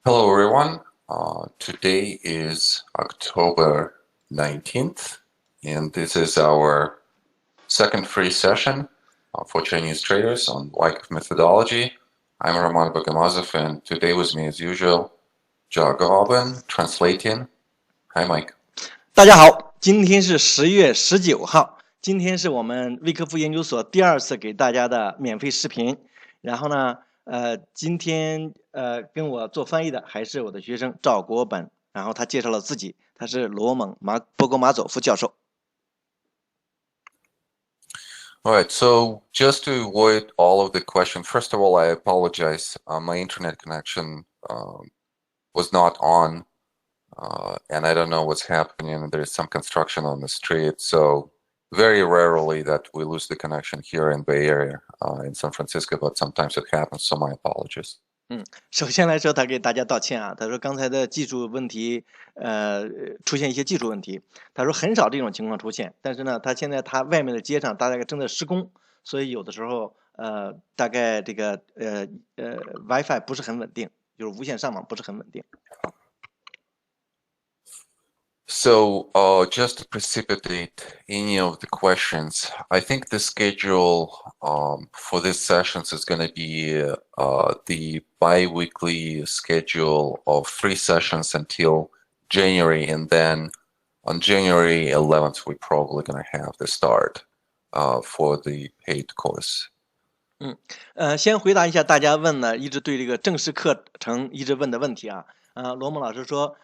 Hello, everyone. Today is October 19th, and this is our second free session for Chinese traders on Wyckoff methodology. I'm Roman Bogomazov, and today with me, as usual, Jagobin translating. Hi, Mike. 大家好，今天是10月19号，今天是我们微科夫研究所第二次给大家的免费视频。然后呢，今天跟我做翻译的还是我的学生赵国本，然后他介绍了自己，他是罗蒙波格马佐夫教授。All right, so just to avoid all of the questions, first of all, I apologize. My internet connection was not on. And I don't know what's happening. There's some construction on the street, so very rarely that we lose the connection here in Bay Area, in San Francisco, but sometimes it happens, so my apologies. 首先来说，他给大家道歉啊，他说刚才的技术问题，出现一些技术问题，他说很少这种情况出现，但是呢，他现在外面的街上大概正在施工，所以有的时候大概这个WiFi 不是很稳定，就是无线上网不是很稳定。So, just to precipitate any of the questions, I think the schedule for these sessions is going to be the bi-weekly schedule of 3 sessions until January, and then on January 11th, we're probably going to have the start for the paid course. 先回答一下大家问的一直对这个正式课程一直问的问题啊。罗蒙老师说，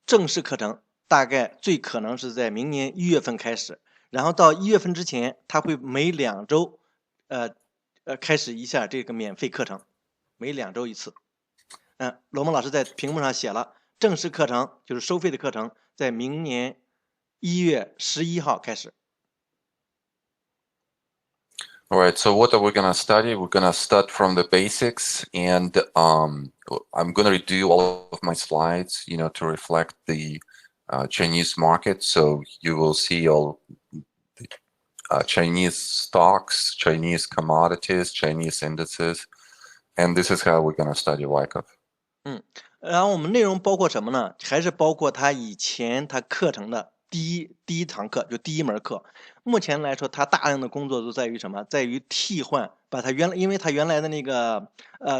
正式课程大概最可能是在明年1月份开始，然后到1月份之前，他会每2周，开始一下这个免费课程，每2周一次。罗蒙老师在屏幕上写了，正式课程就是收费的课程，在明年1月11号开始。All right, so what are we going to study? We're going to start from the basics, and I'm going to redo all of my slides, to reflect the Chinese market. So you will see all the Chinese stocks, Chinese commodities, Chinese indices, and this is how we're going to study Wyckoff. 然后我们内容包括什么呢？还是包括他以前他课程的第一堂课，就第一门课。目前来说，他大量的工作都在于什么？在于替换，把他因为他原来的那个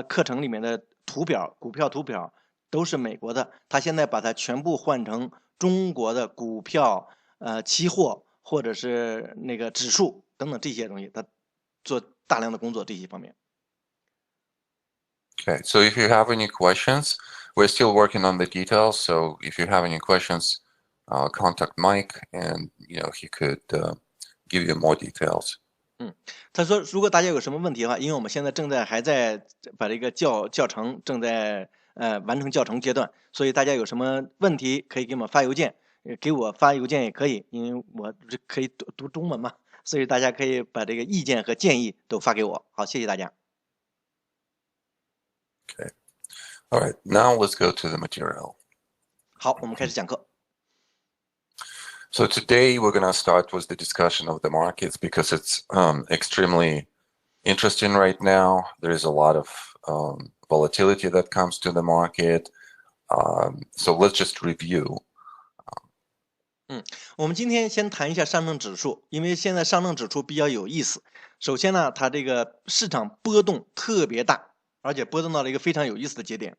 课程里面的图表，股票图表都是美国的，他现在把它全部换成中国的股票、期货或者是那个指数等等这些东西，他做大量的工作这些方面。Okay, so if you have any questions, we're still working on the details. So if you have any questions, contact Mike, and he could give you more details. 他说，如果大家有什么问题的话，因为我们现在还在把这个教程正在完成教程阶段，所以大家有什么问题可以给我们发邮件，给我发邮件也可以，因为我可以读中文嘛，所以大家可以把这个意见和建议都发给我。好，谢谢大家。Okay. All right. Now let's go to the material. 好，我们开始讲课。So today we're going to start with the discussion of the markets because it's extremely interesting right now. There is a lot of volatility that comes to the market. So let's just review. 我们今天先谈一下上证指数，因为现在上证指数比较有意思。首先呢，它这个市场波动特别大，而且波动到了一个非常有意思的节点。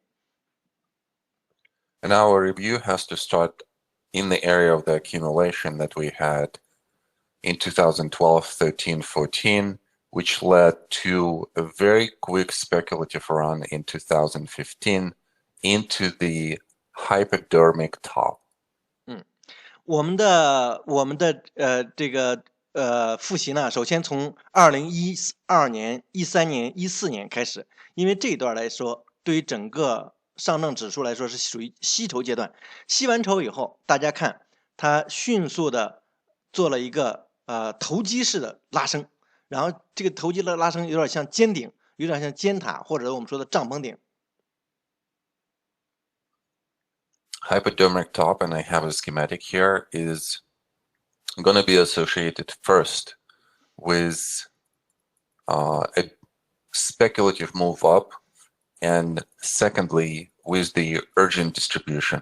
And our review has to start in the area of the accumulation that we had in 2012, 13, 14, which led to a very quick speculative run in 2015 into the hypodermic top. 我们的这个复习呢，首先从2012年、13年、14年开始，因为这一段来说，对于整个上证指数来说是属于吸筹阶段。吸完筹以后，大家看它迅速的做了一个投机式的拉升，然后这个投机的拉升有点像尖顶，有点像尖塔，或者我们说的帐篷顶。Hypodermic top, and I have a schematic here, is going to be associated first with a speculative move up and secondly, with the urgent distribution.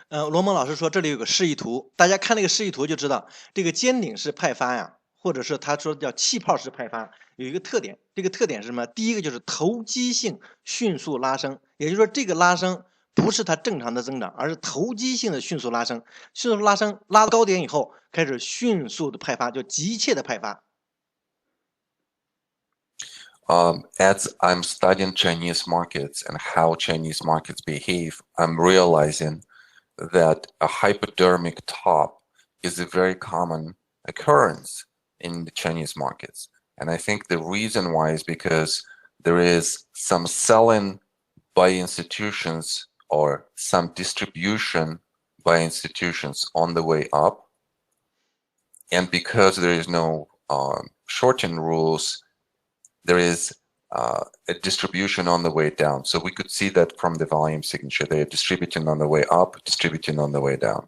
罗蒙老师说这里有个示意图，大家看这个示意图就知道，这个尖顶式派发呀，或者是他说叫气泡式派发，有一个特点，这个特点是什么？第一个就是投机性迅速拉升，也就是说这个拉升不是它正常的增长，而是投机性的迅速拉升，迅速拉升拉到高点以后开始迅速的派发，就急切的派发。As I'm studying Chinese markets and how Chinese markets behave, I'm realizing that a hypodermic top is a very common occurrence in the Chinese markets. And I think the reason why is because there is some selling by institutions or some distribution by institutions on the way up. And because there is no short-term rules, there is a distribution on the way down. So we could see that from the volume signature. They are distributing on the way up, distributing on the way down.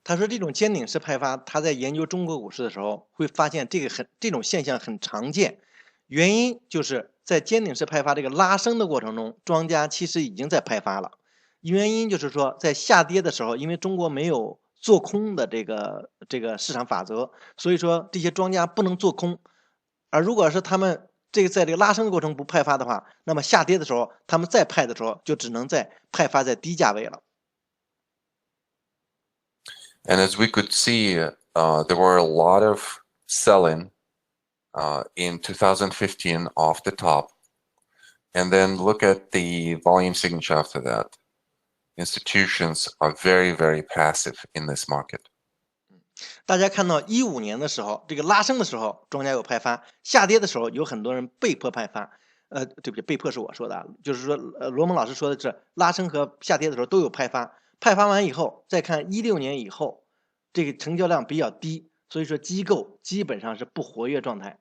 他说这种尖顶式派发，他在研究中国股市的时候会发现这种现象很常见，原因就是在尖顶式派发这个拉升的过程中，庄家其实已经在派发了。原因就是说在下跌的时候，因为中国没有做空的这个市场法则，所以说这些庄家不能做空。而如果是他们在这个拉升的过程不派发的话，那么下跌的时候他们再派的时候就只能再派发在低价位了。And as we could see, there were a lot of selling in 2015 off the top. And then look at the volume signature after that. Institutions are very, very passive in this market. 大家看到15年的时候，这个拉升的时候，庄家有派发；下跌的时候，有很多人被迫派发。对不起，被迫是我说的啊，就是说，罗蒙老师说的是拉升和下跌的时候都有派发。派发完以后，再看16年以后，这个成交量比较低，所以说机构基本上是不活跃状态。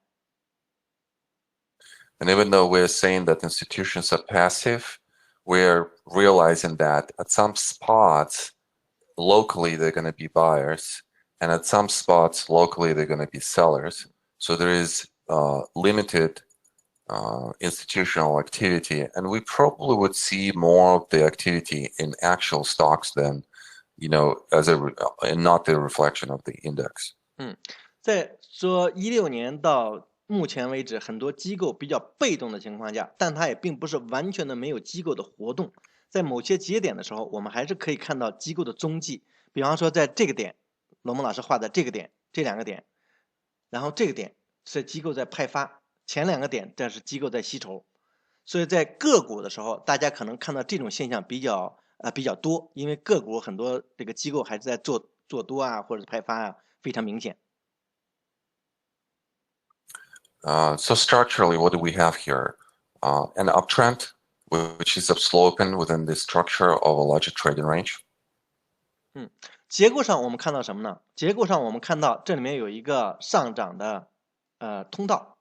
And even though we're saying that institutions are passive, we're realizing that at some spots, locally, they're going to be buyers, and at some spots, locally, they're going to be sellers. So there is limited institutional activity, and we probably would see more of the activity in actual stocks than, and not the reflection of the index. 在说16年到目前为止，很多机构比较被动的情况下，但它也并不是完全的没有机构的活动。在某些节点的时候，我们还是可以看到机构的踪迹。比方说，在这个点，罗蒙老师画的这个点，这两个点，然后这个点是机构在派发，前两个点这是机构在吸筹。所以在个股的时候，大家可能看到这种现象比较多，因为个股很多这个机构还是在做多啊，或者是派发啊，非常明显。So structurally, what do we have here? An uptrend, which is upsloping within the structure of a larger trading range. 结构上我们看到什么呢？结构上我们看到这里面有一个上涨的通道，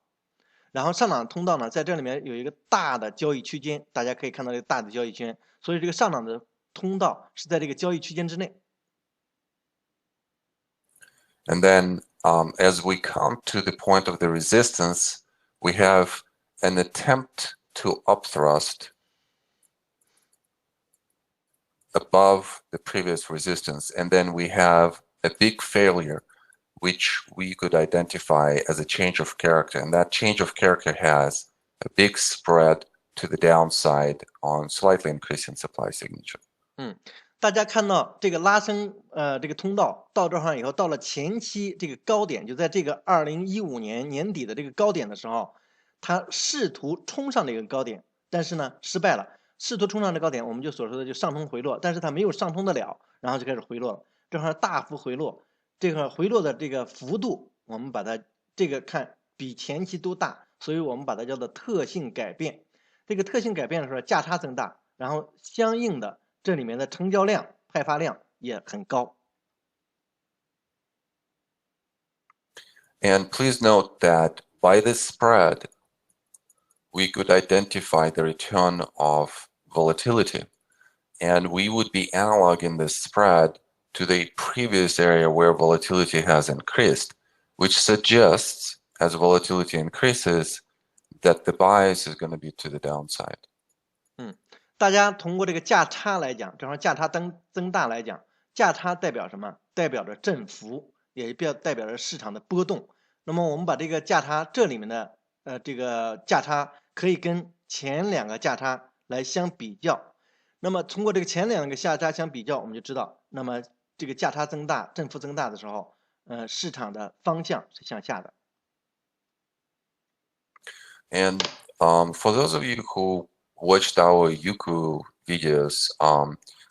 然后上涨的通道呢，在这里面有一个大的交易区间，大家可以看到这个大的交易圈，所以这个上涨的通道是在这个交易区间之内。And then as we come to the point of the resistance, we have an attempt to upthrust above the previous resistance. And then we have a big failure, which we could identify as a change of character. And that change of character has a big spread to the downside on slightly increasing supply signature. 大家看到这个拉升，这个通道到这儿以后，到了前期这个高点，就在这个2015年年底的这个高点的时候，它试图冲上这个高点，但是呢失败了。试图冲上这高点，我们就所说的就上冲回落，但是它没有上冲得了，然后就开始回落了。这块大幅回落，这个回落的这个幅度，我们把它这个看比前期都大，所以我们把它叫做特性改变。这个特性改变的时候，价差增大，然后相应的。这里面的成交量、派发量也很高。And please note that by this spread, we could identify the return of volatility. And we would be analoging this spread to the previous area where volatility has increased, which suggests as volatility increases, that the bias is going to be to the downside. 大家通过这个价差来讲，正好价差增大来讲，价差代表什么？代表着振幅，也代表着市场的波动。那么我们把这个价差这里面的这个价差可以跟前两个价差来相比较。那么通过这个前两个价差相比较，我们就知道，那么这个价差增大、振幅增大的时候，市场的方向是向下的。And for those of you who watched our Yuku videos,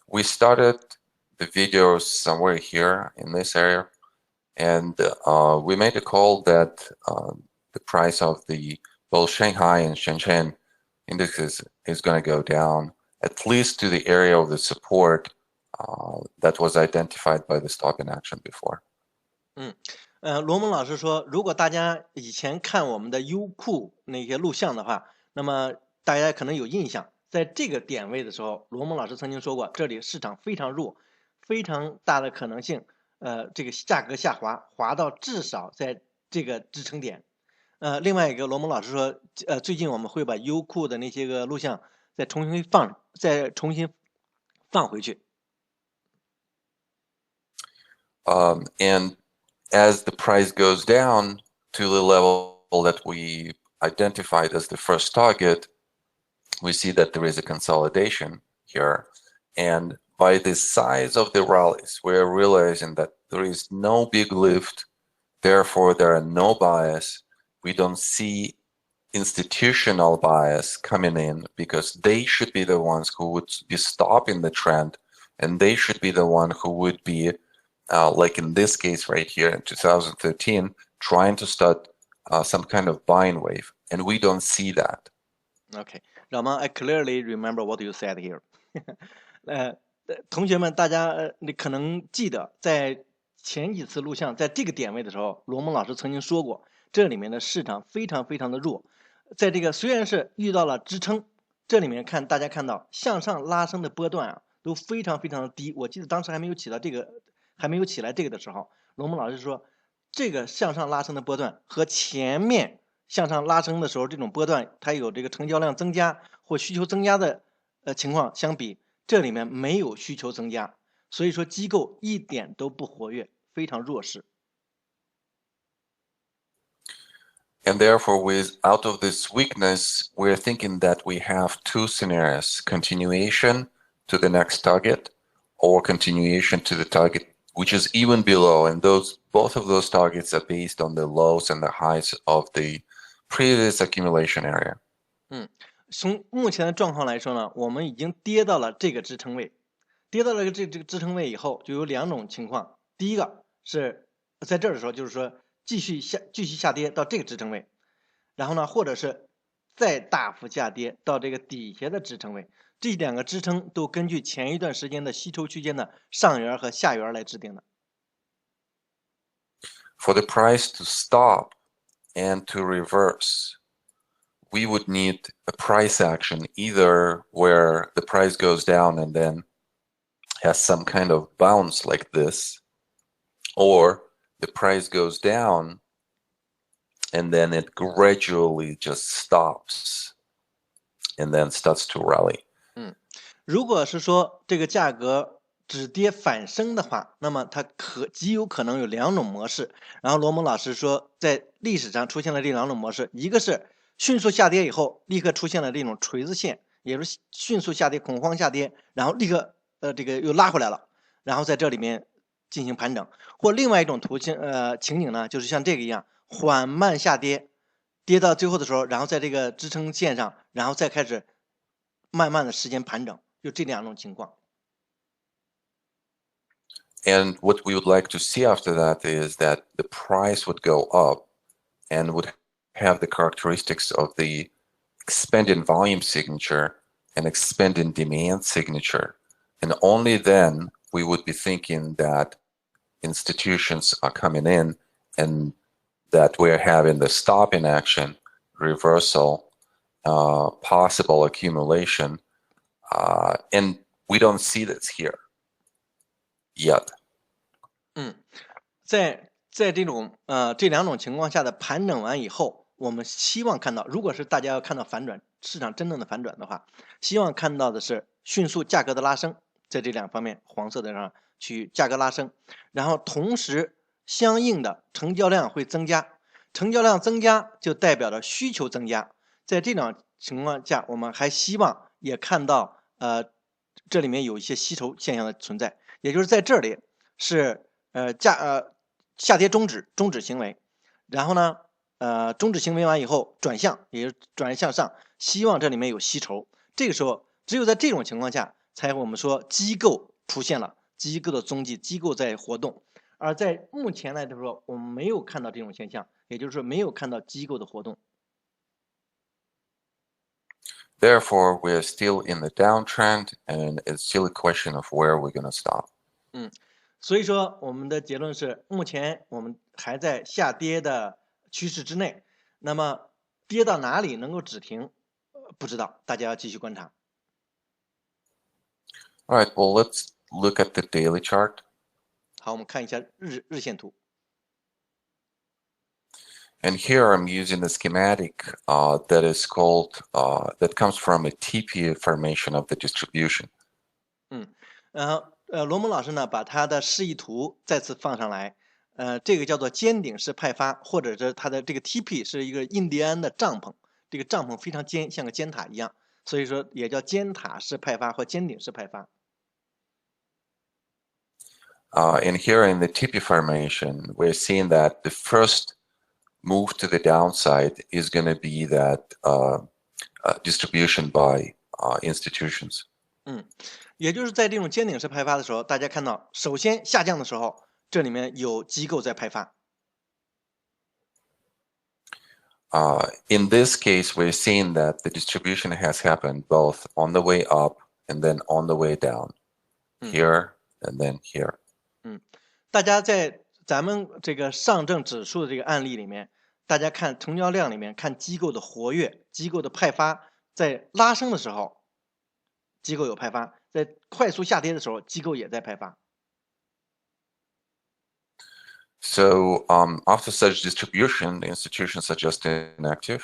we started the videos somewhere here in this area, and we made a call that the price of the both Shanghai and Shenzhen indexes is going to go down at least to the area of the support that was identified by the stop in action before. 罗蒙老师说，如果大家以前看我们的优酷那些录像的话，那么大家可能有印象，在这个点位的时候，罗蒙老师曾经说过，这里市场非常弱，非常大的可能性，这个价格下滑，滑到至少在这个支撑点。另外一个，罗蒙老师说，最近我们会把优酷的那些个录像再重新放回去。And as the price goes down to the level that we identified as the first target, we see that there is a consolidation here. And by the size of the rallies, we're realizing that there is no big lift. Therefore, there are no bias. We don't see institutional bias coming in because they should be the ones who would be stopping the trend, and they should be the one who would be like in this case right here in 2013, trying to start some kind of buying wave, and we don't see that. Okay, Rama, I clearly remember what you said here. 同学们，大家你可能记得，在前几次录像，在这个点位的时候，罗蒙老师曾经说过，这里面的市场非常非常的弱，在这个虽然是遇到了支撑，这里面大家看到向上拉升的波段啊，都非常非常的低。我记得当时还没有起来这个的时候，罗蒙老师说，这个向上拉升的波段和前面向上拉升的时候这种波段，它有这个成交量增加或需求增加的情况相比，这里面没有需求增加，所以说机构一点都不活跃，非常弱势。And therefore, out of this weakness, we're thinking that we have two scenarios: continuation to the next target, or continuation to the target which is even below. And both of those targets are based on the lows and the highs of the previous accumulation area. 从目前的状况来说呢，我们已经跌到了这个支撑位，跌到了这个支撑位以后，就有两种情况。第一个是在这儿的时候，就是说继续下跌到这个支撑位，然后呢，或者是再大幅下跌到这个底下的支撑位。这两个支撑都根据前一段时间的吸筹区间的上缘和下缘来制定的。For the price to stop and to reverse, we would need a price action, either where the price goes down and then has some kind of bounce like this, or the price goes down and then it gradually just stops and then starts to rally. 如果是说这个价格止跌反升的话，那么它极有可能有两种模式。然后罗蒙老师说，在历史上出现了这两种模式，一个是迅速下跌以后立刻出现了这种锤子线，也就是迅速下跌、恐慌下跌，然后立刻这个又拉回来了，然后在这里面进行盘整。或另外一种情景呢，就是像这个一样缓慢下跌，跌到最后的时候，然后在这个支撑线上，然后再开始慢慢的时间盘整。就这两种情况。And what we would like to see after that is that the price would go up and would have the characteristics of the expanding volume signature and expanding demand signature. And only then we would be thinking that institutions are coming in and that we're having the stop in action, reversal, possible accumulation. And we don't see this here yet. 在这种这两种情况下的盘整完以后，我们希望看到，如果是大家要看到反转，市场真正的反转的话，希望看到的是迅速价格的拉升，在这两方面黄色的上去价格拉升，然后同时相应的成交量会增加，成交量增加就代表着需求增加，在这种情况下，我们还希望也看到这里面有一些吸筹现象的存在，也就是在这里是下跌终止行为，然后呢终止行为完以后转向，也就是转向上，希望这里面有吸筹，这个时候只有在这种情况下，才我们说机构出现了，机构的踪迹，机构在活动，而在目前来说，我们没有看到这种现象，也就是说没有看到机构的活动。Therefore, we're still in the downtrend, and it's still a question of where we're going to stop. 所以说我们的结论是，目前我们还在下跌的趋势之内，那么跌到哪里能够止停，不知道，大家要继续观察。All right, well, let's look at the daily chart. 好，我们看一下日线图。And here I'm using a schematic that is called, that comes from a TP formation of the distribution. 然后罗蒙老师呢，把他的示意图再次放上来，这个叫做尖顶式派发，或者是它的这个 TP 是一个印第安的帐篷，这个帐篷非常尖，像个尖塔一样，所以说也叫尖塔式派发或尖顶式派发。And here in the TP formation, we're seeing that the first move to the downside is going to be that distribution by institutions. 也就是在这种尖顶式派发的时候，大家看到，首先下降的时候，这里面有机构在派发。In this case, we're seeing that the distribution has happened both on the way up and then on the way down, here and then here. 大家在咱们这个上证指数的这个案例里面，大家看成交量里面看机构的活跃，机构的派发，在拉升的时候，机构有派发；在快速下跌的时候，机构也在派发。So after such distribution, the institutions are just inactive.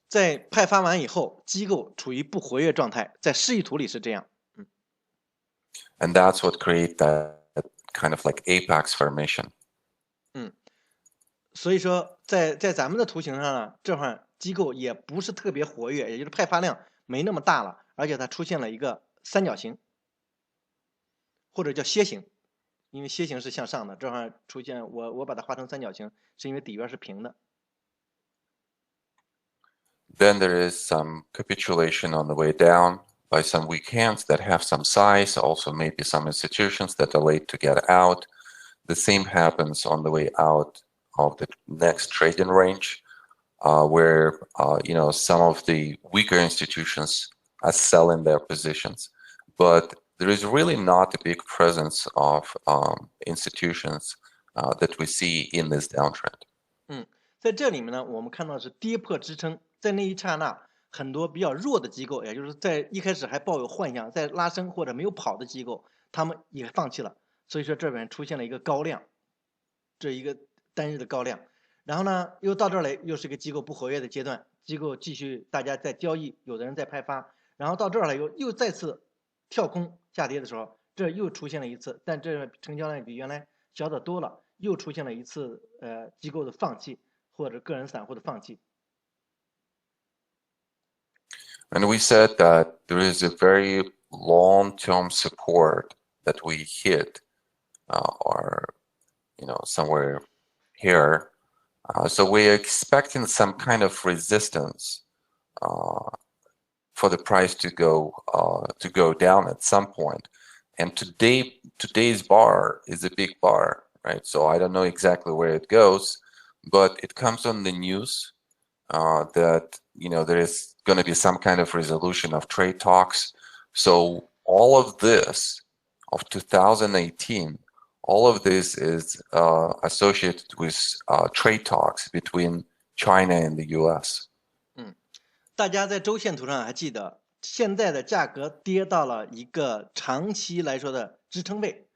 在派发完以后，机构处于不活跃状态，在示意图里是这样。And that's what create that kind of like apex formation. 所以说在咱们的图形上呢，这块机构也不是特别活跃，也就是派发量没那么大了，而且它出现了一个三角形，或者叫楔形，因为楔形是向上的，这块出现我把它画成三角形，是因为底边是平的。Then there is some capitulation on the way down by some weak hands that have some size, also maybe some institutions that are late to get out. The same happens on the way out of the next trading range, where some of the weaker institutions are selling their positions. But there is really not a big presence of institutions that we see in this downtrend. 在这里面呢，我们看到是跌破支撑，在那一刹那，很多比较弱的机构，也就是在一开始还抱有幻想，在拉升或者没有跑的机构，他们也放弃了。所以说这边出现了一个高量，这一个单日的高量。然后呢，又到这儿来，又是一个机构不活跃的阶段，机构继续大家在交易，有的人在派发。然后到这儿来又再次跳空下跌的时候，这又出现了一次，但这成交量比原来小得多了，又出现了一次机构的放弃。或者个人散户的放弃。And we said that there is a very long-term support that we hit, or somewhere here. So we're expecting some kind of resistance for the price to go down at some point. And today's bar is a big bar, right? So I don't know exactly where it goes. But it comes on the news that there is going to be some kind of resolution of trade talks. So all of this of 2018, all of this is associated with trade talks between China and the U.S. 大家在周线图上还记得，现在的价格跌到了一个长期来说的支撑位，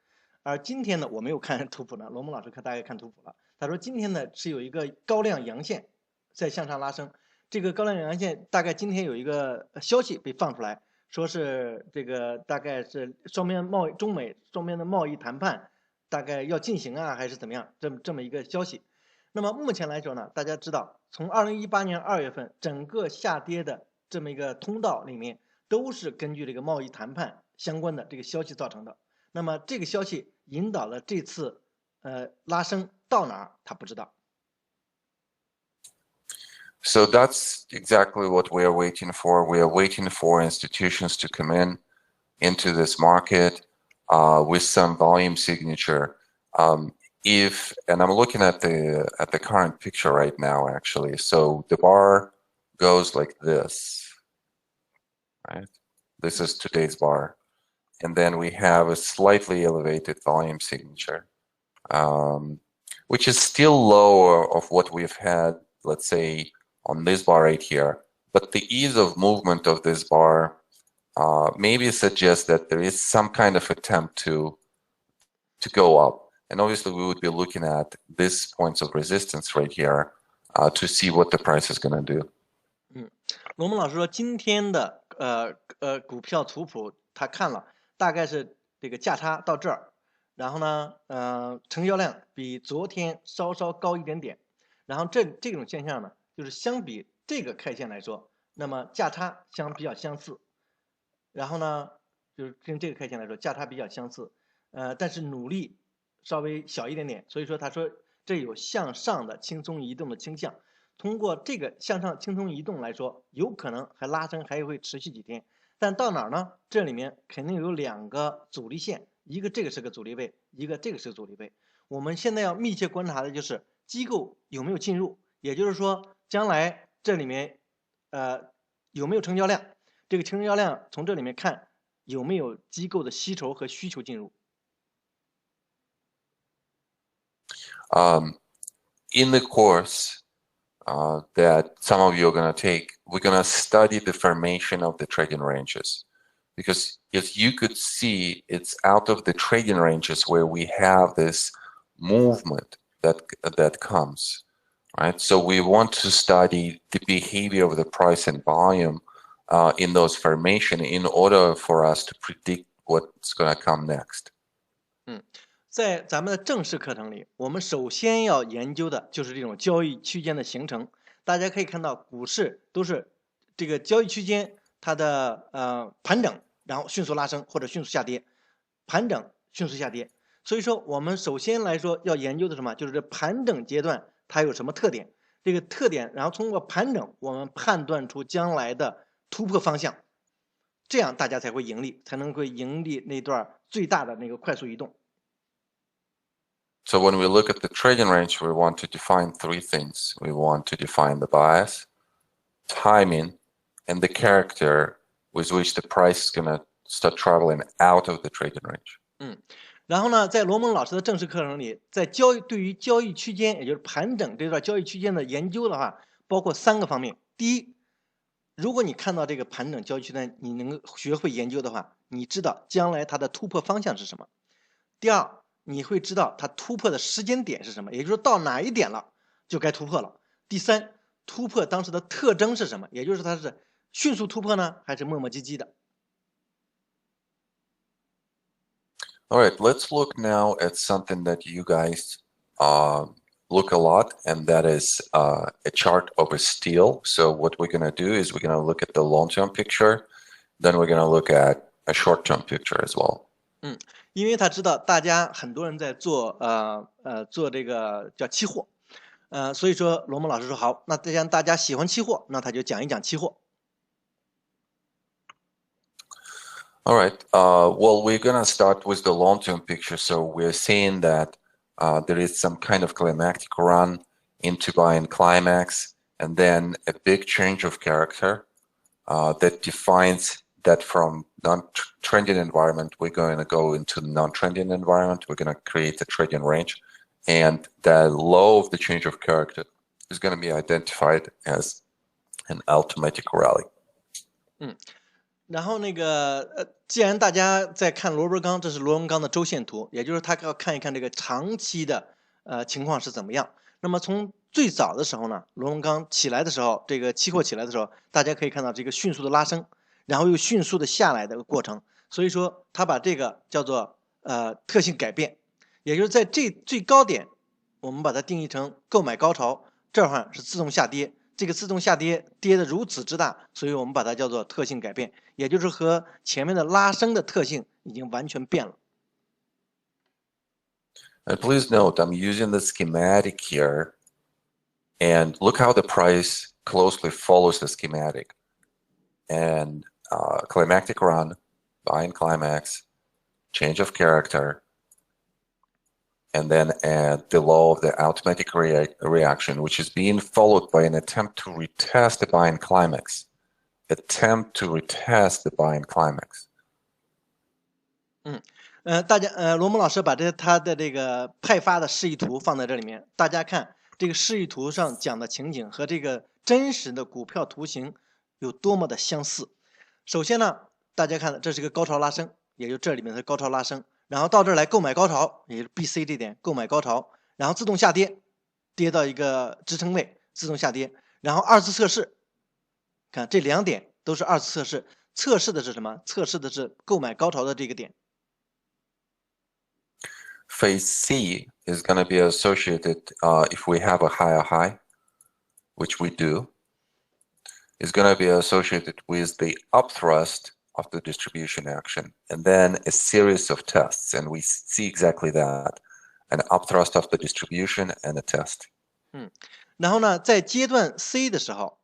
而今天呢，我没有看图谱呢，罗蒙老师大概看图谱了。他说今天呢是有一个高量阳线在向上拉升，这个高量阳线大概今天有一个消息被放出来，说是这个大概是中美双边的贸易谈判大概要进行啊，还是怎么样，这么一个消息。那么目前来说呢，大家知道，从2018年2月份整个下跌的这么一个通道里面，都是根据这个贸易谈判相关的这个消息造成的。那么这个消息引导了这次拉升到哪儿，他不知道。So that's exactly what we are waiting for. We are waiting for institutions to come into this market with some volume signature. And I'm looking at the current picture right now, actually. So the bar goes like this, right? This is today's bar. And then we have a slightly elevated volume signature, which is still lower of what we've had, let's say, on this bar right here. But the ease of movement of this bar maybe suggests that there is some kind of attempt to go up. And obviously, we would be looking at these points of resistance right here to see what the price is going to do. 罗蒙老师说，今天的股票图谱他看了，大概是这个价差到这儿，然后呢，成交量比昨天稍稍高一点点，然后这种现象呢，就是相比这个 K 线来说，那么价差比较相似，然后呢，就是跟这个 K 线来说，价差比较相似，但是努力稍微小一点点，所以说他说这有向上的轻松移动的倾向。通过这个向上轻松移动来说，有可能还拉升还会持续几天，但到哪儿呢？这里面肯定有2个阻力线，一个这个是个阻力位，一个这个是阻力位。我们现在要密切观察的就是机构有没有进入，也就是说将来这里面有没有成交量，这个成交量从这里面看有没有机构的吸筹和需求进入。In the course that some of you are going to take, we're going to study the formation of the trading ranges. Because as you could see, it's out of the trading ranges where we have this movement that comes, right? So we want to study the behavior of the price and volume in those formation in order for us to predict what's going to come next. 在咱们的正式课程里，我们首先要研究的就是这种交易区间的形成。大家可以看到，股市都是这个交易区间它的盘整，然后迅速拉升或者迅速下跌，盘整迅速下跌。所以说，我们首先来说要研究的什么，就是这盘整阶段它有什么特点，这个特点，然后通过盘整，我们判断出将来的突破方向，这样大家才会盈利，才能会盈利那段最大的那个快速移动。So when we look at the trading range, we want to define 3 things. We want to define the bias, timing, and the character with which the price is going to start traveling out of the trading range. 然后呢，在罗蒙老师的正式课程里，对于交易区间，也就是盘整这段交易区间的研究的话，包括3个方面。第一，如果你看到这个盘整交易区间，你能够学会研究的话，你知道将来它的突破方向是什么。第二，你会知道它突破的时间点是什么，也就是到哪一点了就该突破了。第三，突破当时的特征是什么，也就是它是迅速突破呢，还是磨磨唧唧的。All right, let's look now at something that you guys look a lot, and that is a chart of a steel. So what we're going to do is we're going to look at the long-term picture, then we're going to look at a short-term picture as well. 因为他知道大家很多人在做这个叫期货，所以说罗蒙老师说好，那既然大家喜欢期货，那他就讲一讲期货。All right. Well, we're going to start with the long-term picture. So we're seeing that there is some kind of climactic run into buying climax, and then a big change of character that defines that from non-trending environment, we're going to go into non-trending environment. We're going to create a trading range, and the low of the change of character is going to be identified as an automatic rally. 然后那个既然大家在看螺纹钢，这是螺纹钢的周线图，也就是他要看一看这个长期的情况是怎么样。那么从最早的时候呢，螺纹钢起来的时候，这个期货起来的时候，大家可以看到这个迅速的拉升，然后又迅速的下来的一个过程。所以说，它把这个叫做特性改变，也就是在这最高点，我们把它定义成购买高潮，这儿是自动下跌。这个自动下跌跌得如此之大，所以我们把它叫做特性改变，也就是和前面的拉升的特性已经完全变了。And please note, I'm using the schematic here, and look how the price closely follows the schematic. And climactic run, buying climax, change of character, and then add the law of the automatic reaction, which is being followed by an attempt to retest the buying climax. Attempt to retest the buying climax. 罗蒙老师把他的这个派发的示意图放在这里面，大家看这个示意图上讲的情景和这个真实的股票图形有多么的相似。首先呢，大家看这是个高潮拉升，也就这里面的高潮拉升，然后到这儿来购买高潮，也就是 BC 这点购买高潮，然后自动下跌，跌到一个支撑位，自动下跌，然后二次测试，看这两点都是二次测试，测试的是什么？测试的是购买高潮的这个点。Phase C is going to be associated, if we have a higher high, which we do, is going to be associated with the upthrust of the distribution action, and then a series of tests. And we see exactly that, an upthrust of the distribution and a test. 然后呢，在阶段 C 的时候，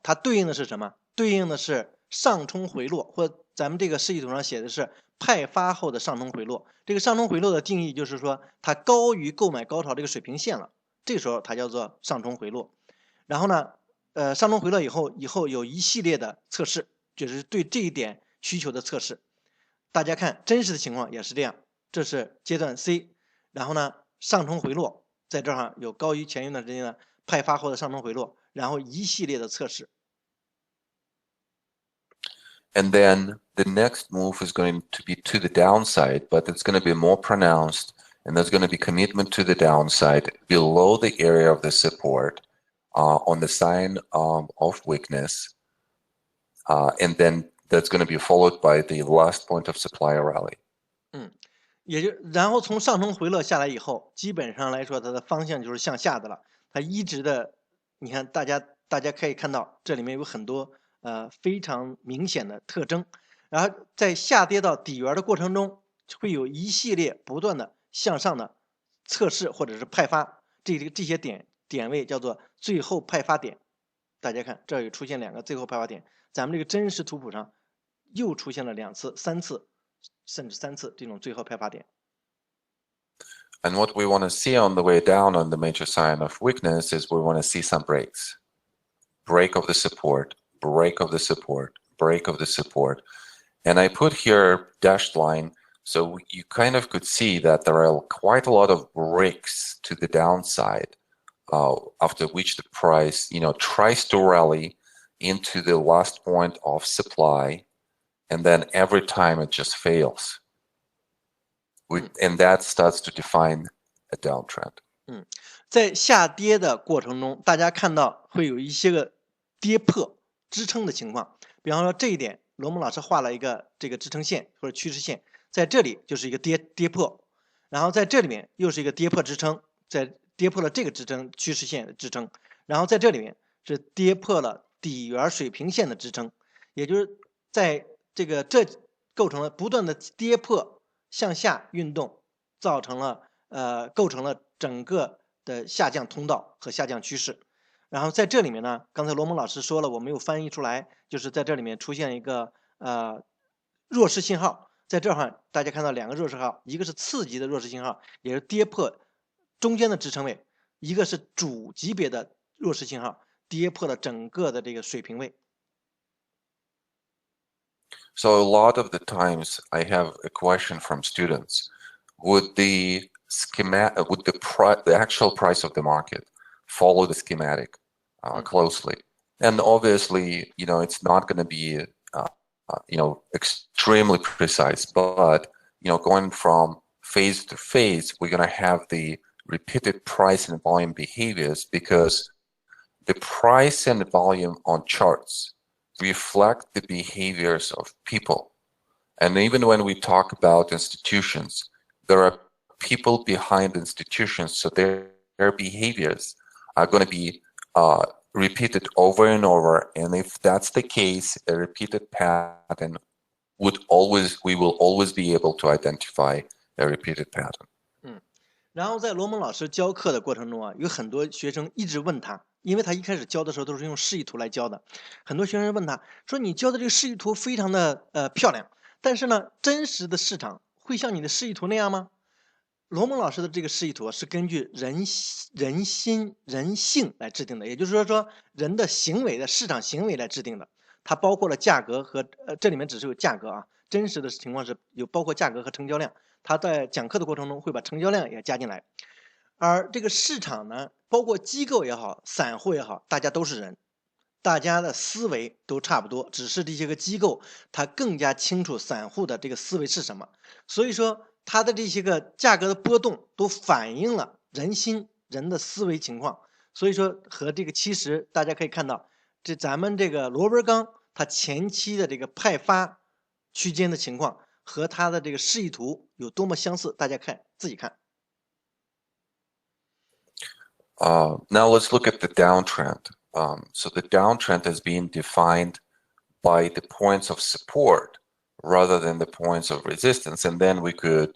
它对应的是什么？对应的是上冲回落，或咱们这个示意图上写的是派发后的上冲回落。这个上冲回落的定义就是说，它高于购买高潮这个水平线了，这个时候它叫做上冲回落。然后呢，上冲回落以后有一系列的测试，就是对这一点需求的测试。大家看真实的情况也是这样，这是阶段 C， 然后呢上冲回落。在这儿有高于前一段时间的派发后的上冲回落，然后一系列的测试。And then the next move is going to be to the downside, but it's going to be more pronounced, and there's going to be commitment to the downside below the area of the support on the sign of weakness, and then that's going to be followed by the last point of supply rally. 然后从上冲回落下来以后，基本上来说它的方向就是向下的了。它一直的，你看大家可以看到这里面有很多非常明显的特征。然后在下跌到底缘的过程中，会有一系列不断的向上的测试或者是派发，这些点位叫做最后派发点。大家看这儿有出现两个最后派发点，咱们这个真实图谱上又出现了2次、3次。甚至3次这种最后派发点。And what we want to see on the way down on the major sign of weakness is we want to see some breaks. Break of the support, break of the support, break of the support. And I put here dashed line, so you kind of could see that there are quite a lot of breaks to the downside, after which the price, tries to rally into the last point of supply, and then every time it just fails. And that starts to define a downtrend. 在下跌的过程中，大家看到会有一些个跌破支撑的情况。比方说这一点，罗蒙老师画了一个这个支撑线或者趋势线，在这里就是一个跌破，然后在这里面又是一个跌破支撑，在跌破了这个支撑趋势线的支撑，然后在这里面是跌破了底缘水平线的支撑，也就是在这构成了不断的跌破向下运动，构成了整个的下降通道和下降趋势。然后在这里面呢，刚才罗蒙老师说了，我没有翻译出来，就是在这里面出现一个弱势信号，在这儿大家看到2个弱势号，一个是次级的弱势信号，也是跌破中间的支撑位，一个是主级别的弱势信号，跌破了整个的这个水平位。So a lot of the times I have a question from students: would the actual price of the market follow the schematic closely? And obviously, it's not going to be extremely precise, but going from phase to phase, we're going to have the repeated price and volume behaviors because the price and volume on charts reflect the behaviors of people. And even when we talk about institutions, there are people behind institutions, so their behaviors are going to be repeated over and over. And if that's the case, a repeated pattern we will always be able to identify a repeated pattern. 然后在罗蒙老师教课的过程中啊，有很多学生一直问他，因为他一开始教的时候都是用示意图来教的，很多学生问他说：“你教的这个示意图非常的漂亮，但是呢，真实的市场会像你的示意图那样吗？”罗蒙老师的这个示意图是根据人性来制定的，也就是说人的行为的市场行为来制定的，它包括了价格和这里面只是有价格啊，真实的情况是有包括价格和成交量。他在讲课的过程中会把成交量也加进来，而这个市场呢，包括机构也好，散户也好，大家都是人，大家的思维都差不多，只是这些个机构它更加清楚散户的这个思维是什么，所以说它的这些个价格的波动都反映了人的思维情况，所以说和这个其实大家可以看到，这咱们这个螺纹钢它前期的这个派发区间的情况。和它的这个示意图有多么相似，大家自己看。Now let's look at the downtrend. So the downtrend is being defined by the points of support rather than the points of resistance, and then we could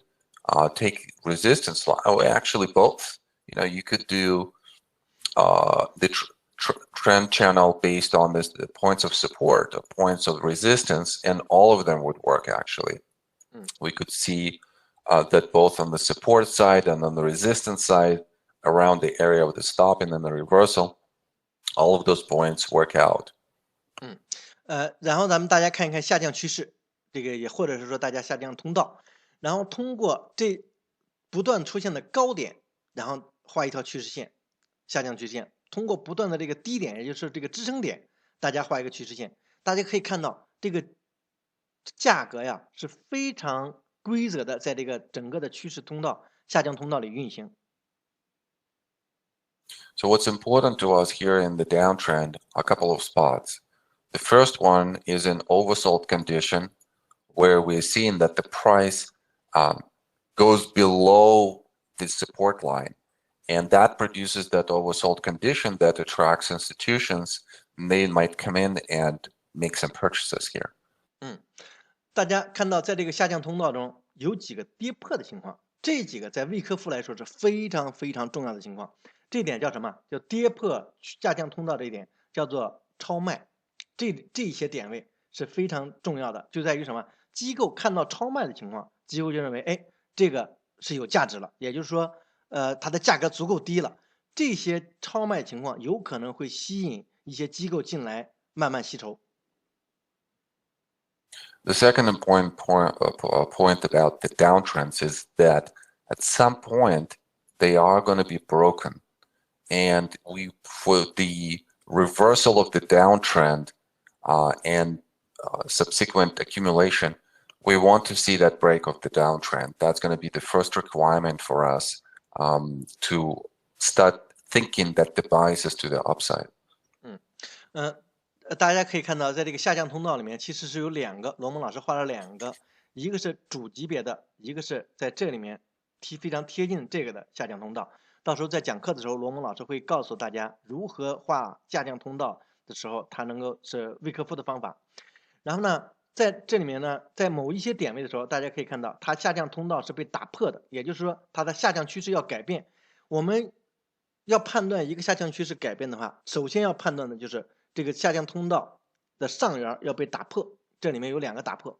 take resistance line. Oh, actually both. You could do the trend channel based on the points of support, the points of resistance, and all of them would work actually. We could see that both on the support side and on the resistance side, around the area of the stop and then the reversal, all of those points work out. 然后咱们大家看一看下降趋势，这个也或者是说大家下降通道，然后通过这不断出现的高点，然后画一条趋势线，下降趋势线，通过不断的这个低点，也就是这个支撑点，大家画一个趋势线，大家可以看到这个。价格呀是非常规则的，在这个整个的趋势通道、下降通道里运行。So what's important to us here in the downtrend, a couple of spots. The first one is an oversold condition where we're seeing that the price goes below the support line. And that produces that oversold condition that attracts institutions. And they might come in and make some purchases here. 大家看到在这个下降通道中有几个跌破的情况，这几个在魏科夫来说是非常非常重要的情况。这点叫什么？叫跌破下降通道，这一点叫做超卖。这些点位是非常重要的，就在于什么？机构看到超卖的情况，机构就认为，哎，这个是有价值了，也就是说，它的价格足够低了。这些超卖情况有可能会吸引一些机构进来慢慢吸筹。The second important point about the downtrends is that at some point they are going to be broken, and for the reversal of the downtrend and subsequent accumulation, we want to see that break of the downtrend. That's going to be the first requirement for us to start thinking that the bias is to the upside. 大家可以看到，在这个下降通道里面，其实是有两个，罗蒙老师画了两个，一个是主级别的，一个是在这里面非常贴近这个的下降通道。到时候在讲课的时候，罗蒙老师会告诉大家如何画下降通道的时候，它能够是魏科夫的方法。然后呢，在这里面呢，在某一些点位的时候，大家可以看到它下降通道是被打破的，也就是说它的下降趋势要改变。我们要判断一个下降趋势改变的话，首先要判断的就是这个下降通道的上缘要被打破，这里面有两个打破。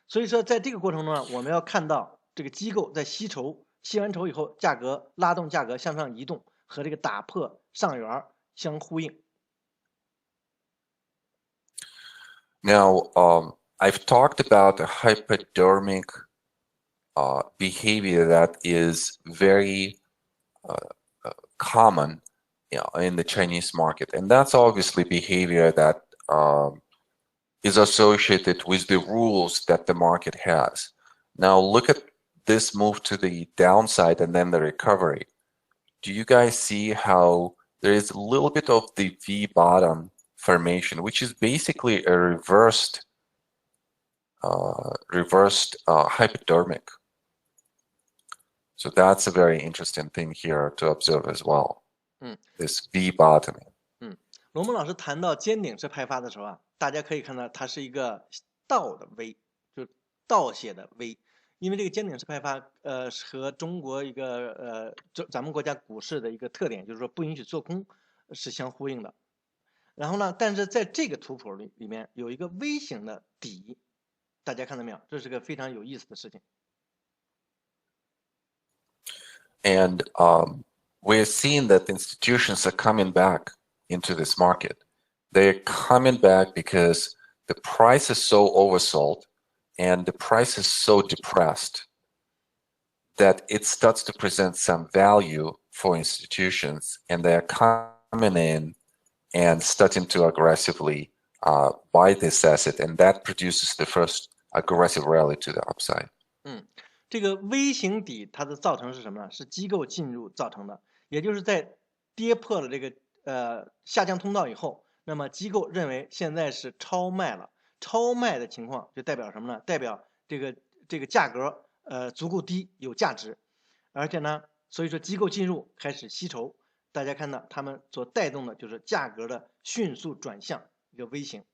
所以说在这个过程中呢，我们要看到这个机构在吸筹，吸完筹以后，价格拉动价格向上移动，和这个打破上缘相呼应。Now, I've talked about a hypodermic behavior that is very common in the Chinese market, and that's obviously behavior that is associated with the rules that the market has. Now look at this move to the downside and then the recovery, do you guys see how there is a little bit of the V bottom formation, which is basically a reversed hypodermic? So that's a very interesting thing here to observe as well. This V bottoming. 罗蒙老师谈到尖顶式派发的时候啊，大家可以看到它是一个倒的 V， 就是倒写的 V。因为这个尖顶式派发，和中国一个咱们国家股市的一个特点，就是说不允许做空，是相呼应的。然后呢，但是在这个图谱里面有一个 V 型的底，大家看到没有？这是个非常有意思的事情。And we're seeing that institutions are coming back into this market. They're coming back because the price is so oversold and the price is so depressed that it starts to present some value for institutions, and they're coming in and starting to aggressively buy this asset, and that produces the first aggressive rally to the upside. 这个 V 型底它的造成是什么呢？是机构进入造成的，也就是在跌破了这个下降通道以后，那么机构认为现在是超卖了，超卖的情况就代表什么呢？代表这个价格足够低，有价值，而且呢，所以说机构进入开始吸筹，大家看到他们所带动的就是价格的迅速转向一个 V 型。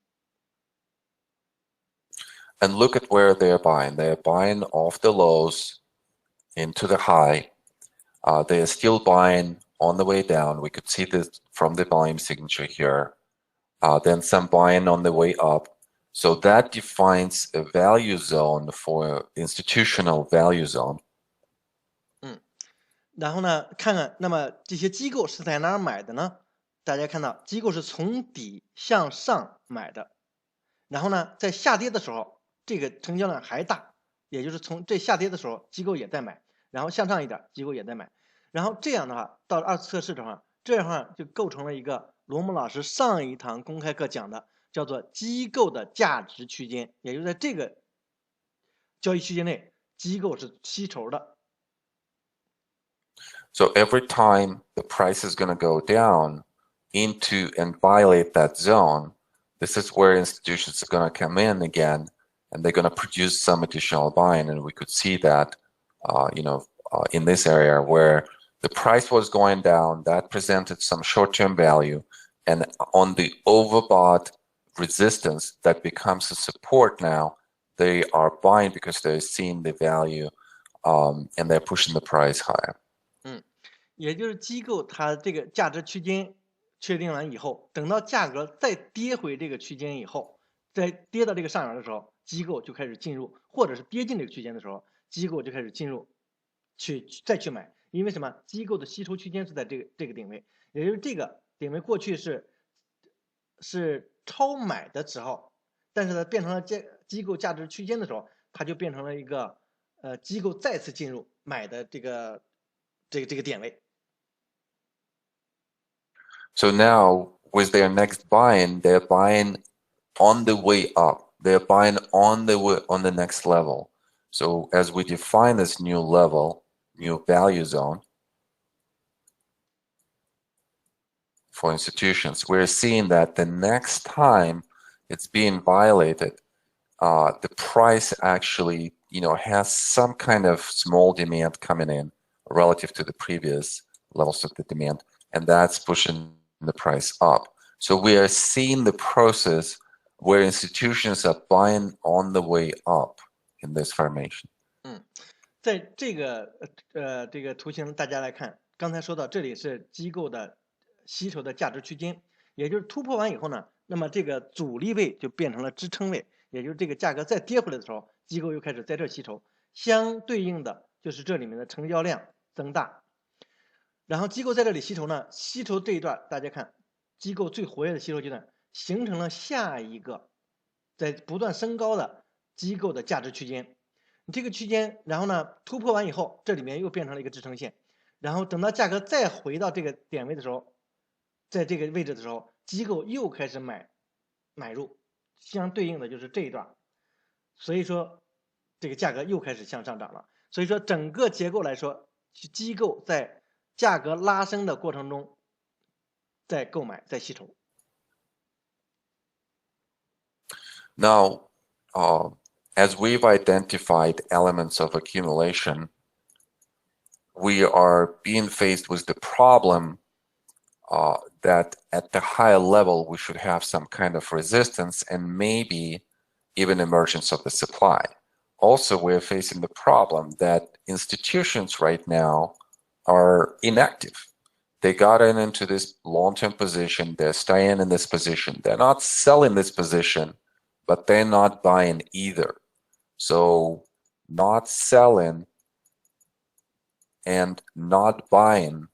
And look at where they're buying. They're buying off the lows into the high. They are still buying on the way down. We could see this from the volume signature here. Then some buying on the way up. So that defines a value zone for institutional value zone. 然后呢，看看那么这些机构是在哪儿买的呢？大家看到机构是从底向上买的，然后呢，在下跌的时候，这个成交量还大，也就是从这下跌的时候，机构也在买，然后向上一点，机构也在买，然后这样的话，到二次测试的话，这样的话就构成了一个罗姆老师上一堂公开课讲的，叫做机构的价值区间，也就是在这个交易区间内，机构是吸筹的。So every time the price is going to go down into and violate that zone, this is where institutions are going to come in again, and they're going to produce some additional buying. And we could see that, in this area where the price was going down, that presented some short-term value, and on the overbought resistance that becomes a support now, they are buying because they're seeing the value, and they're pushing the price higher. 也就是机构它这个价值区间确定完以后，等到价格再跌回这个区间以后，在跌到这个上缘的时候，机构就开始进入，或者是跌进这个区间的时候，机构就开始进入，再去买。因为什么？机构的吸筹区间是在这个点位，也就是这个点位过去是超买的时候，但是呢变成了机构价值区间的时候，它就变成了一个机构再次进入买的这个点位。So now with their next buying, they're buying on the way up. They're buying on the next level. So as we define this new level, new value zone for institutions, we're seeing that the next time it's being violated, the price actually, has some kind of small demand coming in relative to the previous levels of the demand, and that's pushing the price up. So we are seeing the process where institutions are buying on the way up in this formation. 在这个图形大家来看，刚才说到这里是机构的吸筹的价值区间，也就是突破完以后呢，那么这个阻力位就变成了支撑位，也就是这个价格再跌回来的时候，机构又开始在这吸筹，相对应的就是这里面的成交量增大，然后机构在这里吸筹呢，吸筹这一段大家看，机构最活跃的吸筹阶段形成了下一个在不断升高的机构的价值区间。这个区间，然后呢突破完以后，这里面又变成了一个支撑线，然后等到价格再回到这个点位的时候，在这个位置的时候，机构又开始买入，相对应的就是这一段，所以说这个价格又开始向上涨了。所以说整个结构来说，机构在价格拉升的过程中在购买，在吸筹。Now, as we've identified elements of accumulation, we are being faced with the problem that at the higher level, we should have some kind of resistance and maybe even emergence of the supply. Also, we're facing the problem that institutions right now are inactive. They got into this long-term position. They're staying in this position. They're not selling this position, but they're not buying either. So not selling and not buying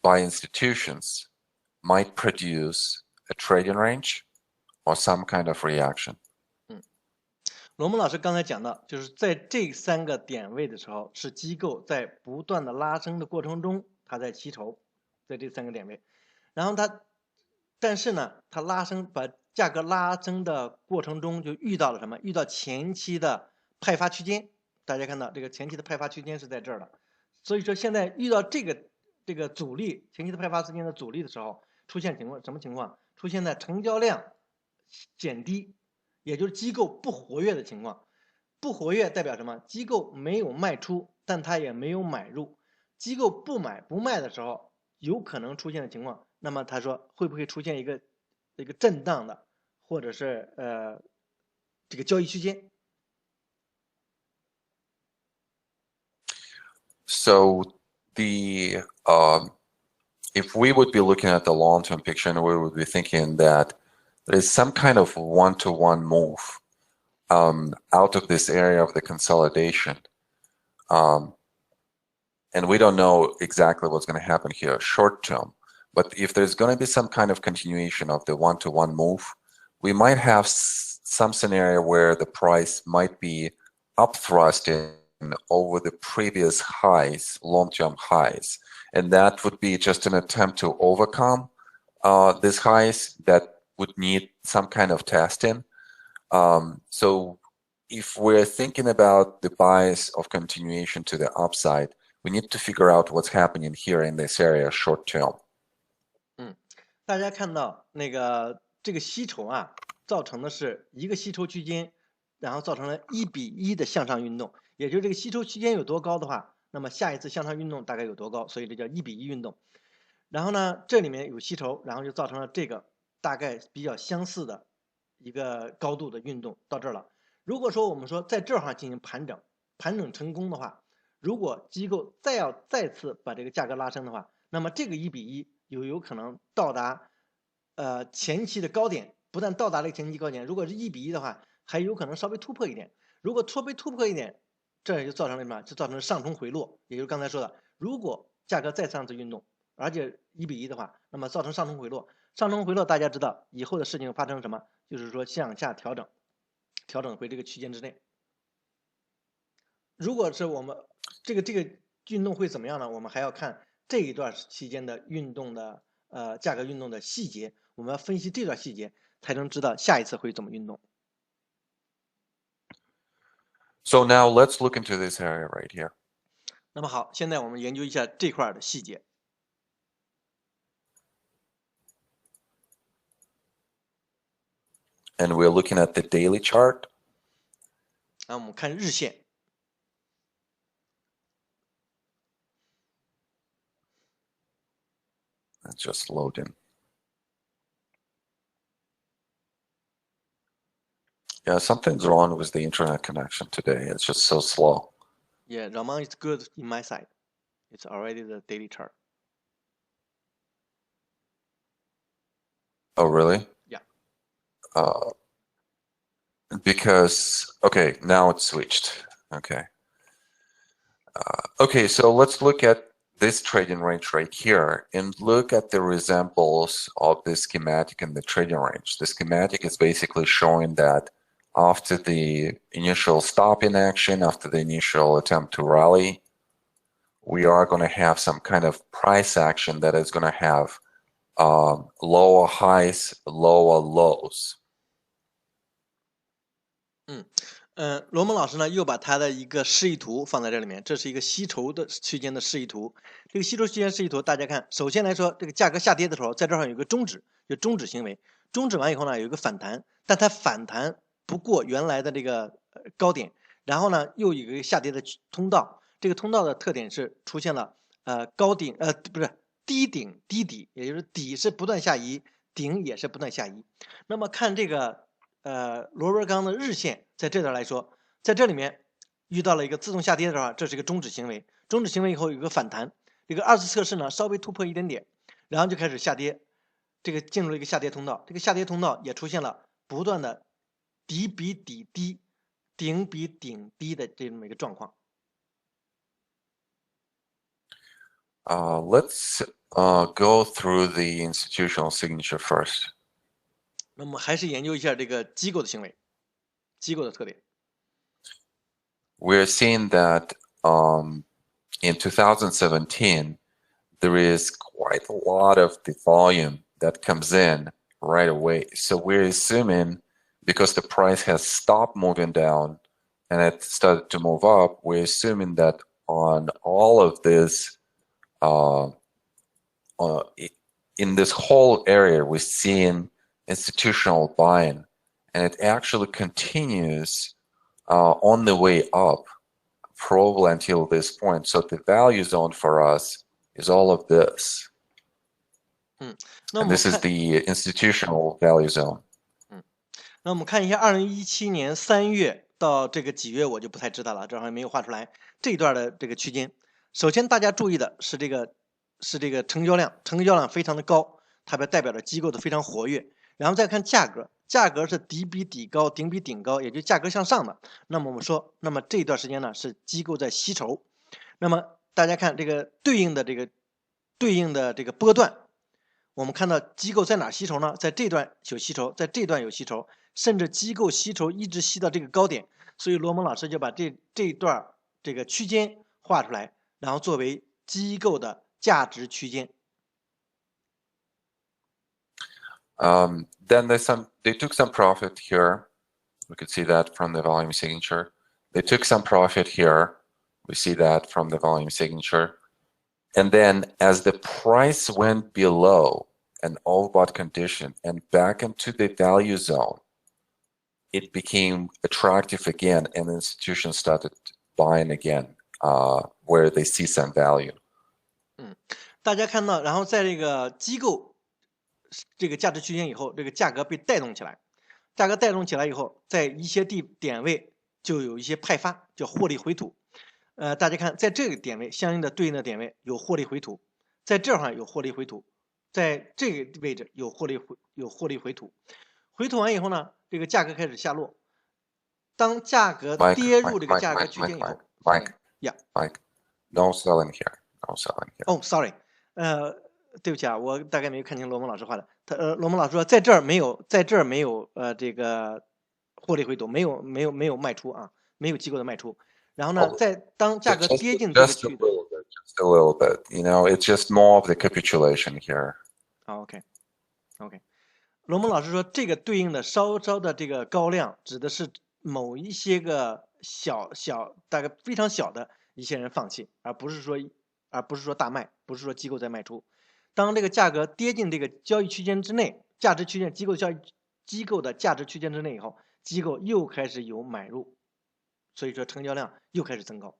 by institutions might produce a trading range or some kind of reaction. 罗蒙老师刚才讲到，就是在这3个点位的时候，是机构在不断的拉升的过程中，它在吸筹，在这3个点位。然后但是呢，它把价格拉升的过程中就遇到了什么？遇到前期的派发区间。大家看到这个前期的派发区间是在这儿的，所以说现在遇到这个阻力，前期的派发区间的阻力的时候，出现什么情况？出现在成交量减低。也就是机构不活跃的情况，不活跃代表什么？机构没有卖出，但它也没有买入。机构不买不卖的时候，有可能出现的情况，那么他说会不会出现一个震荡的，或者是这个交易区间？ So the if we would be looking at the long-term picture, and we would be thinking that there's some kind of one-to-one move out of this area of the consolidation. And we don't know exactly what's going to happen here short term. But if there's going to be some kind of continuation of the one-to-one move, we might have some scenario where the price might be up thrusting over the previous highs, long-term highs. And that would be just an attempt to overcome these highs that would need some kind of testing. So if we're thinking about the bias of continuation to the upside, we need to figure out what's happening here in this area short term. 大家看到这个吸筹啊，造成的是一个吸筹区间，然后造成了1:1的向上运动，也就是这个吸筹区间有多高的话，那么下一次向上运动大概有多高，所以这叫1:1运动。然后呢，这里面有吸筹，然后就造成了这个大概比较相似的一个高度的运动到这儿了。如果说我们说在这儿进行盘整，盘整成功的话，如果机构再次把这个价格拉升的话，那么这个1:1有可能到达前期的高点，不但到达了前期高点，如果是1:1的话，还有可能稍微突破一点。如果稍微突破一点，这也就造成了什么？就造成了上冲回落，也就是刚才说的，如果价格再上次运动，而且1:1的话，那么造成上冲回落。上冲回落，大家知道以后的事情发生什么？就是说向下调整，调整回这个区间之内。如果是我们这个运动会怎么样呢？我们还要看这一段期间的运动的价格运动的细节，我们要分析这段细节，才能知道下一次会怎么运动。So now let's look into this area right here. 那么好，现在我们研究一下这块的细节。And we're looking at the daily chart. 我们看日线。It's just loading. Yeah, something's wrong with the internet connection today. It's just so slow. Yeah, Ramon is good in my side. It's already the daily chart. Oh, really? Yeah. Because, okay, now it's switched. Okay. Okay, so let's look at this trading range right here and look at the resemblance of the schematic and the trading range. The schematic is basically showing that after the initial stop in action, after the initial attempt to rally, we are going to have some kind of price action that is going to have lower highs, lower lows. 罗蒙老师呢又把他的一个示意图放在这里面，这是一个吸筹的区间的示意图。这个吸筹区间示意图，大家看，首先来说，这个价格下跌的时候，在这儿有一个终止，就终止行为。终止完以后呢，有一个反弹，但它反弹不过原来的这个高点，然后呢又有一个下跌的通道。这个通道的特点是出现了高顶不是低顶低底，也就是底是不断下移，顶也是不断下移。那么看这个螺纹钢的日线，在这段来说，在这里面遇到了一个自动下跌的话，这是一个终止行为。终止行为以后有一个反弹，这个二次测试呢稍微突破一点点，然后就开始下跌，这个进入了一个下跌通道。这个下跌通道也出现了不断的底比底低、顶比顶低的这么一个状况。Let's go through the institutional signature first. 那么还是研究一下这个机构的行为，机构的特点。We're seeing that in 2017, there is quite a lot of the volume that comes in right away. So we're assuming because the price has stopped moving down and it started to move up, we're assuming that on all of this, in this whole area, we're seeing institutional buying, and it actually continues on the way up, probably until this point. So the value zone for us is all of this. And this is the institutional value zone. 那我们看一下2017年3月到这个几月，我就不太知道了，这好像没有画出来这一段的这个区间。首先大家注意的是这个成交量，成交量非常的高，它代表着机构的非常活跃。然后再看价格，价格是底比底高，顶比顶高，也就价格向上的。那么我们说，那么这一段时间呢是机构在吸筹。那么大家看这个对应的这个波段，我们看到机构在哪吸筹呢？在这段有吸筹，在这段有吸筹，甚至机构吸筹一直吸到这个高点。所以罗蒙老师就把这一段这个区间画出来，然后作为机构的价值区间。Then they took some profit here. We could see that from the volume signature. They took some profit here. We see that from the volume signature. And then as the price went below an overbought condition and back into the value zone, it became attractive again, and institutions started buying again, where they see some value. 大家看到，然后在这个机构这个价值区间以后，这个价格被带动起来，价格带动起来以后，在一些点位就有一些派发，叫获利回吐。大家看，在这个点位相应的对应的点位有获利回吐，在这儿有获利回吐，在这个位置有获利回吐。回吐完以后呢，这个价格开始下落。当价格跌入这个价格区间以后 Mike, no selling here, no selling here. Oh, sorry. 对不起啊，我大概没有看清罗蒙老师画的。罗蒙老师说，在这儿没有这个获利回吐，没有卖出啊，没有机构的卖出。然后呢，当价格跌进这个区域 just a little bit, you know, it's just more of the capitulation here. OK. 罗蒙老师说，这个对应的稍的这个高量，指的是某一些个大概非常小的一些人放弃，而不是说大卖，不是说机构在卖出。当这个价格跌进这个交易区间之内，价值区间机构的价值区间之内以后，机构又开始有买入，所以说成交量又开始增高。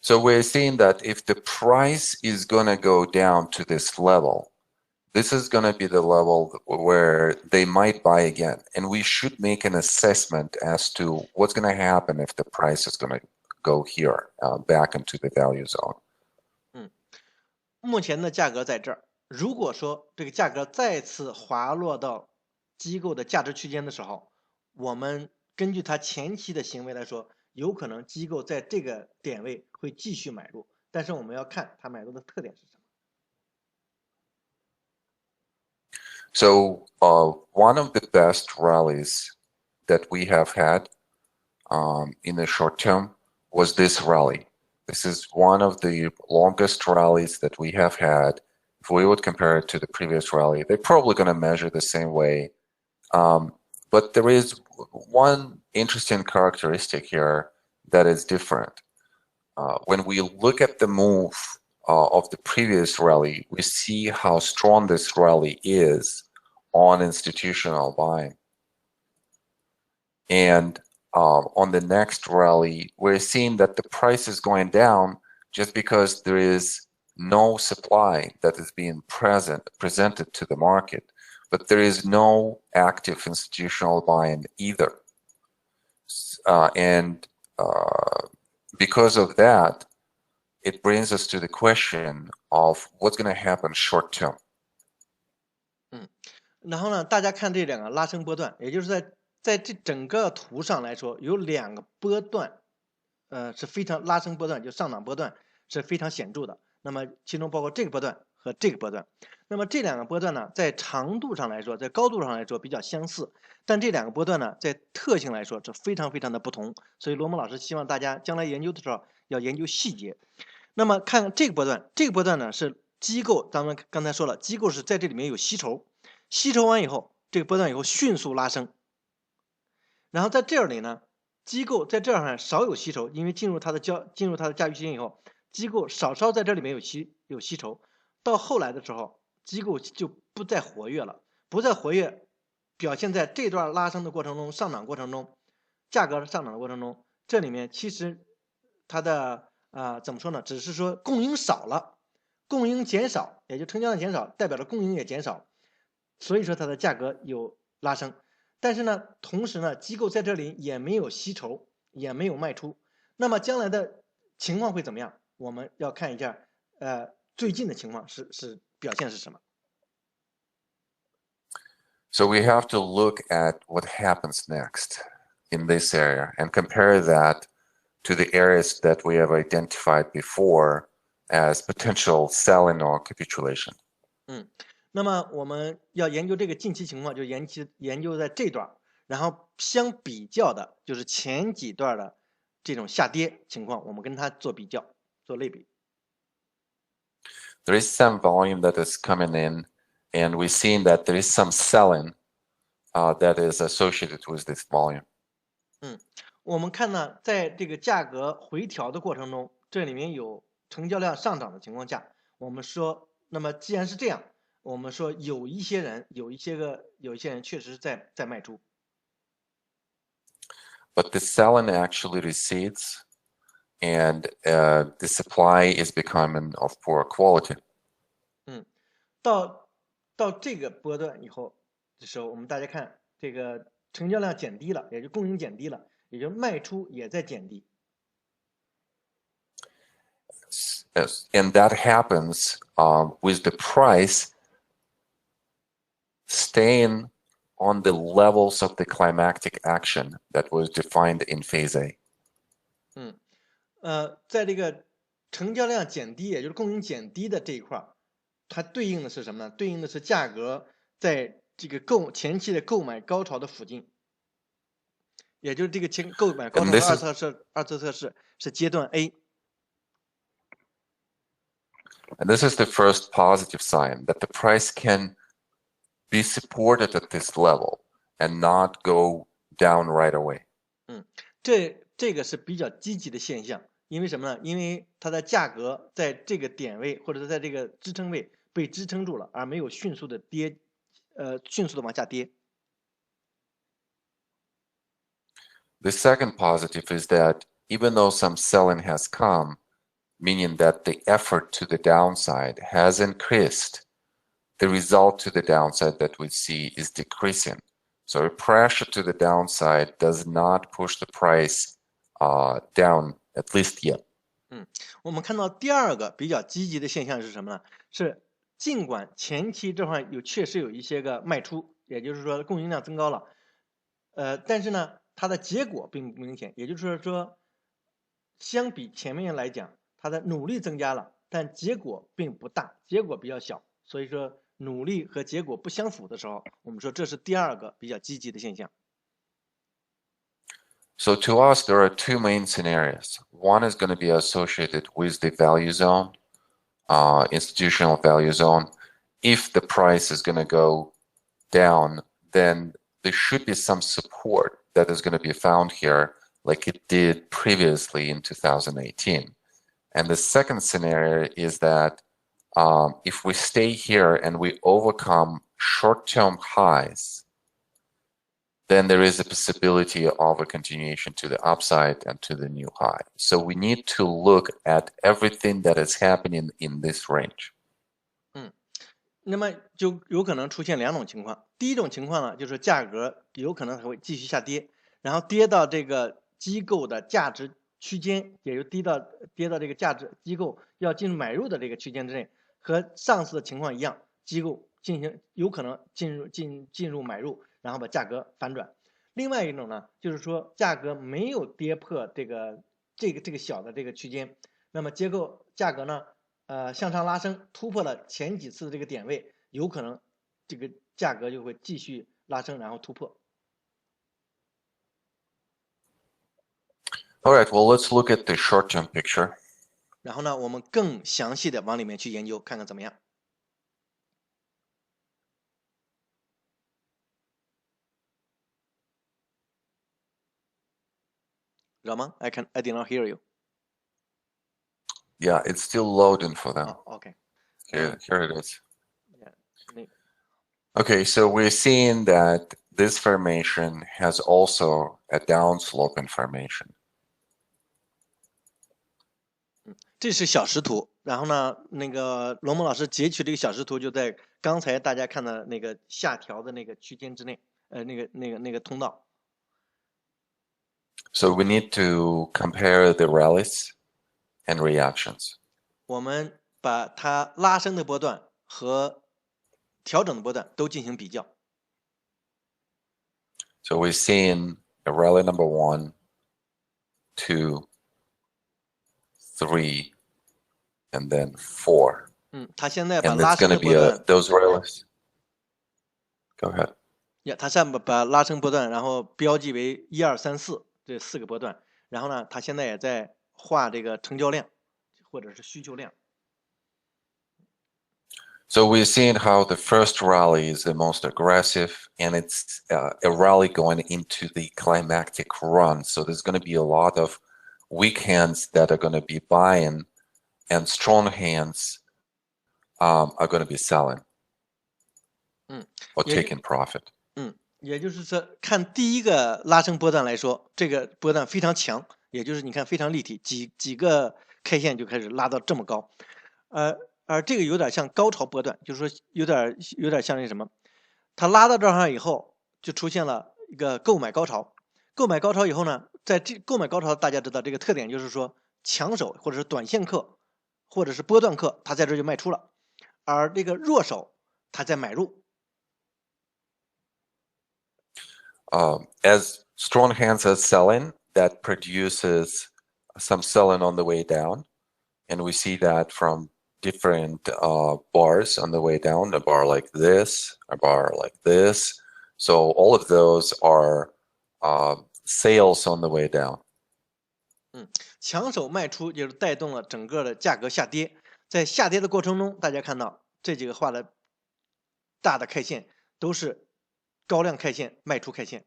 So we're seeing that if the price is going to go down to this level, this is going to be the level where they might buy again. And we should make an assessment as to what's going to happen if the price is going to go here, back into the value zone. 目前的价格在这儿，如果说这个价格再次滑落到机构的价值区间的时候，我们根据它前期的行为来说，有可能机构在这个点位会继续买入，但是我们要看它买入的特点是什么。So one of the best rallies that we have had in the short term was this rally. This is one of the longest rallies that we have had. If we would compare it to the previous rally, they're probably going to measure the same way. But there is one interesting characteristic here that is different. When we look at the move of the previous rally, we see how strong this rally is on institutional buying. And on the next rally, we're seeing that the price is going down just because there is no supply that is being presented to the market, but there is no active institutional buying either. And because of that, it brings us to the question of what's going to happen short term. 然后呢，大家看这两个拉升波段，也就是在这整个图上来说，有两个波段，是非常拉升波段，就上涨波段是非常显著的。那么其中包括这个波段和这个波段。那么这两个波段呢，在长度上来说，在高度上来说比较相似，但这两个波段呢，在特性来说是非常非常的不同。所以罗蒙老师希望大家将来研究的时候要研究细节。那么看这个波段，这个波段呢是机构，咱们刚才说了，机构是在这里面有吸筹，吸筹完以后，这个波段以后迅速拉升。然后在这里呢，机构在这儿少有吸筹，因为进入它的价值区间以后，机构稍在这里面有吸筹，到后来的时候，机构就不再活跃了，不再活跃，表现在这段拉升的过程中，上涨过程中，价格上涨的过程中，这里面其实它的怎么说呢？只是说供应少了，供应减少，也就成交量减少，代表着供应也减少，所以说它的价格有拉升。但是呢，同时呢，机构在这里也没有吸筹，也没有卖出。那么将来的情况会怎么样？我们要看一下，最近的情况表现是什么。So we have to look at what happens next in this area and compare that to the areas that we have identified before as potential selling or capitulation. 那么我们要研究这个近期情况，就研究在这段，然后相比较的就是前几段的这种下跌情况，我们跟它做比较，做类比。There is some volume that is coming in, and we've seen that there is some selling that is associated with this volume. 我们看呢，在这个价格回调的过程中，这里面有成交量上涨的情况下，我们说，那么既然是这样，我们说有一些人确实在卖出。But the selling actually recedes, and the supply is becoming of poor quality. 到这个波段以后的时候，我们大家看这个成交量减低了，也就供应减低了，也就卖出也在减低。Yes, and that happens with the price staying on the levels of the climactic action that was defined in phase A. 在这个成交量减低，也就是供应减低的这一块，它对应的是什么呢？对应的是价格在这个前期的购买高潮的附近，也就是这个购买高潮的二次测试是阶段 A。 And this is the first positive sign that the price can be supported at this level and not go down right away. 这个是比较积极的现象，因为什么呢？因为它的价格在这个点位或者在这个支撑位被支撑住了，而没有迅速的往下跌。The second positive is that even though some selling has come, meaning that the effort to the downside has increased, the result to the downside that we see is decreasing. So pressure to the downside does not push the price down, at least yet. 我们看到第二个比较积极的现象是什么呢？是尽管前期这块确实有一些个卖出，也就是说供应量增高了，但是呢，它的结果并不明显，也就是说，相比前面来讲，它的努力增加了，但结果并不大，结果比较小，所以说努力和结果不相符的时候，我们说这是第二个比较积极的现象。So to us, there are two main scenarios. One is going to be associated with the value zone, institutional value zone. If the price is going to go down, then there should be some support that is going to be found here like it did previously in 2018. And the second scenario is that if we stay here and we overcome short-term highs, then there is a possibility of a continuation to the upside and to the new high. So we need to look at everything that is happening in this range. 那么就有可能出现两种情况。第一种情况呢，就是价格有可能还会继续下跌，然后跌到这个机构的价值区间，也就跌到这个价值机构要进入买入的这个区间之内，和上次的情况一样，机构有可能进入买入，然后把价格反转。另外一种呢，就是说价格没有跌破这个小的这个区间，那么价格呢？向上拉升，突破了前几次的这个点位，有可能这个价格就会继续拉升，然后突破。All right, well, let's look at the short-term picture. 然后呢，我们更详细的往里面去研究，看看怎么样。Raman, I did not hear you. Yeah, it's still loading for them. Oh, okay. Here it is. Yeah. Okay, so we're seeing that this formation has also a downsloping formation. 这是小时图，然后呢，那个罗蒙老师截取这个小时图，就在刚才大家看的那个下调的那个区间之内，那个通道。So we need to compare the rallies and reactions. 我们把它拉升的波段和调整的波段都进行比较。So we're seeing a rally number 1, 2, 3, and then 4. 它现在把 And 拉 it's 升 going 的 to 波 be 段， those rallies. Go ahead. 它现在把拉升波段，然后标记为1、2、3、4这4个波段，然后呢，它现在也在画这个成交量或者是需求量。So we're seeing how the first rally is the most aggressive, and it's a rally going into the climactic run. So there's going to be a lot of weak hands that are going to be buying, and strong hands are going to be selling or taking profit. 也就是说，看第一个拉升波段来说，这个波段非常强，也就是你看非常立体，几个 K 线就开始拉到这么高，而这个有点像高潮波段，就是说有点像那什么，它拉到这儿以后，就出现了一个购买高潮。购买高潮以后呢，在这购买高潮，大家知道这个特点就是说，强手或者是短线客，或者是波段客，他在这就卖出了，而这个弱手他在买入。As strong hands are selling, that produces some selling on the way down, and we see that from different bars on the way down, a bar like this, a bar like this. So all of those are sales on the way down. 强手卖出就是带动了整个的价格下跌，在下跌的过程中，大家看到这几个画的大的 K 线都是高量 K 线卖出 K 线。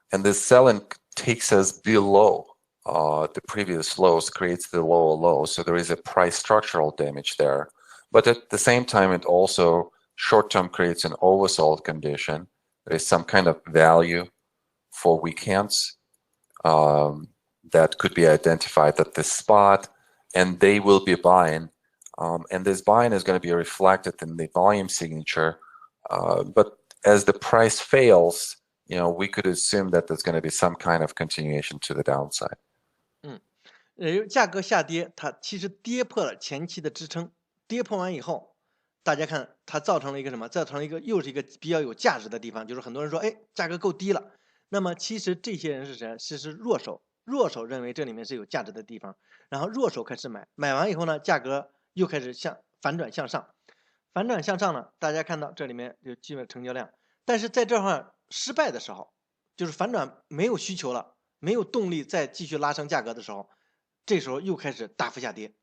And this selling takes us below the previous lows, creates the lower low. So there is a price structural damage there. But at the same time, it also short-term creates an oversold condition. There is some kind of value for weak hands that could be identified at this spot, and they will be buying. And this buying is going to be reflected in the volume signature. But as the price fails, we could assume that there's going to be some kind of continuation to the downside. 价格下跌，它其实跌破了前期的支撑，跌破完以后，大家看它造成了一个什么？造成了又是一个比较有价值的地方，就是很多人说，哎，价格够低了。那么其实这些人是谁？是弱手，弱手认为这里面是有价值的地方，然后弱手开始买，买完以后呢，价格又开始反转向上，反转向上呢，大家看到这里面有基本成交量，但是在这块失败的时候，就是反转没有需求了，没有动力再继续拉升价格的时候，这时候又开始大幅下跌。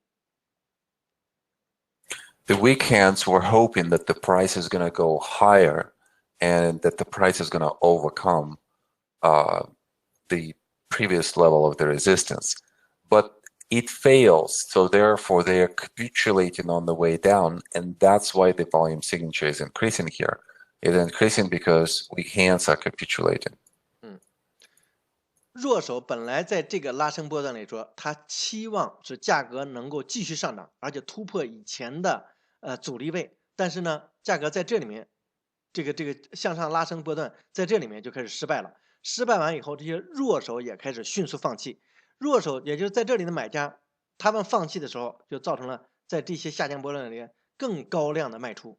The weak hands were hoping that the price is going to go higher and that the price is going to overcome the previous level of the resistance. But it fails, so therefore they are capitulating on the way down, and that's why the volume signature is increasing here. It's increasing because weak hands are capitulating. 弱手本来在这个拉升波段里说，它期望是价格能够继续上涨，而且突破以前的阻力位。但是呢，价格在这里面，这个向上拉升波段在这里面就开始失败了。失败完以后，这些弱手也开始迅速放弃。弱手也就是在这里的买家，他们放弃的时候，就造成了在这些下降波段里面更高量的卖出。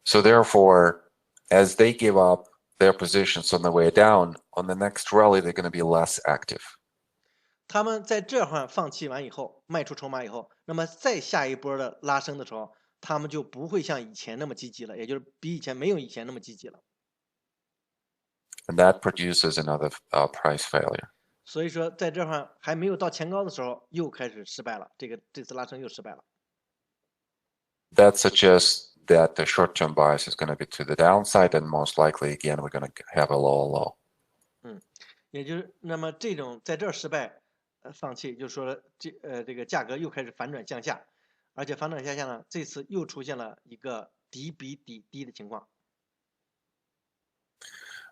So therefore, as they give up their positions on the way down, on the next rally, they're going to be less active. 他们在这块放弃完以后，卖出筹码以后，那么再下一波的拉升的时候，他们就不会像以前那么积极了，也就是比以前没有以前那么积极了。And that produces another price failure. 所以说，在这块还没有到前高的时候，又开始失败了。这次拉升又失败了。That suggests that the short-term bias is going to be to the downside, and most likely, again, we're going to have a lower low. 也就是那么这种在这儿失败，放弃，就说这个价格又开始反转向下，而且反转向下呢，这次又出现了一个底比底低的情况。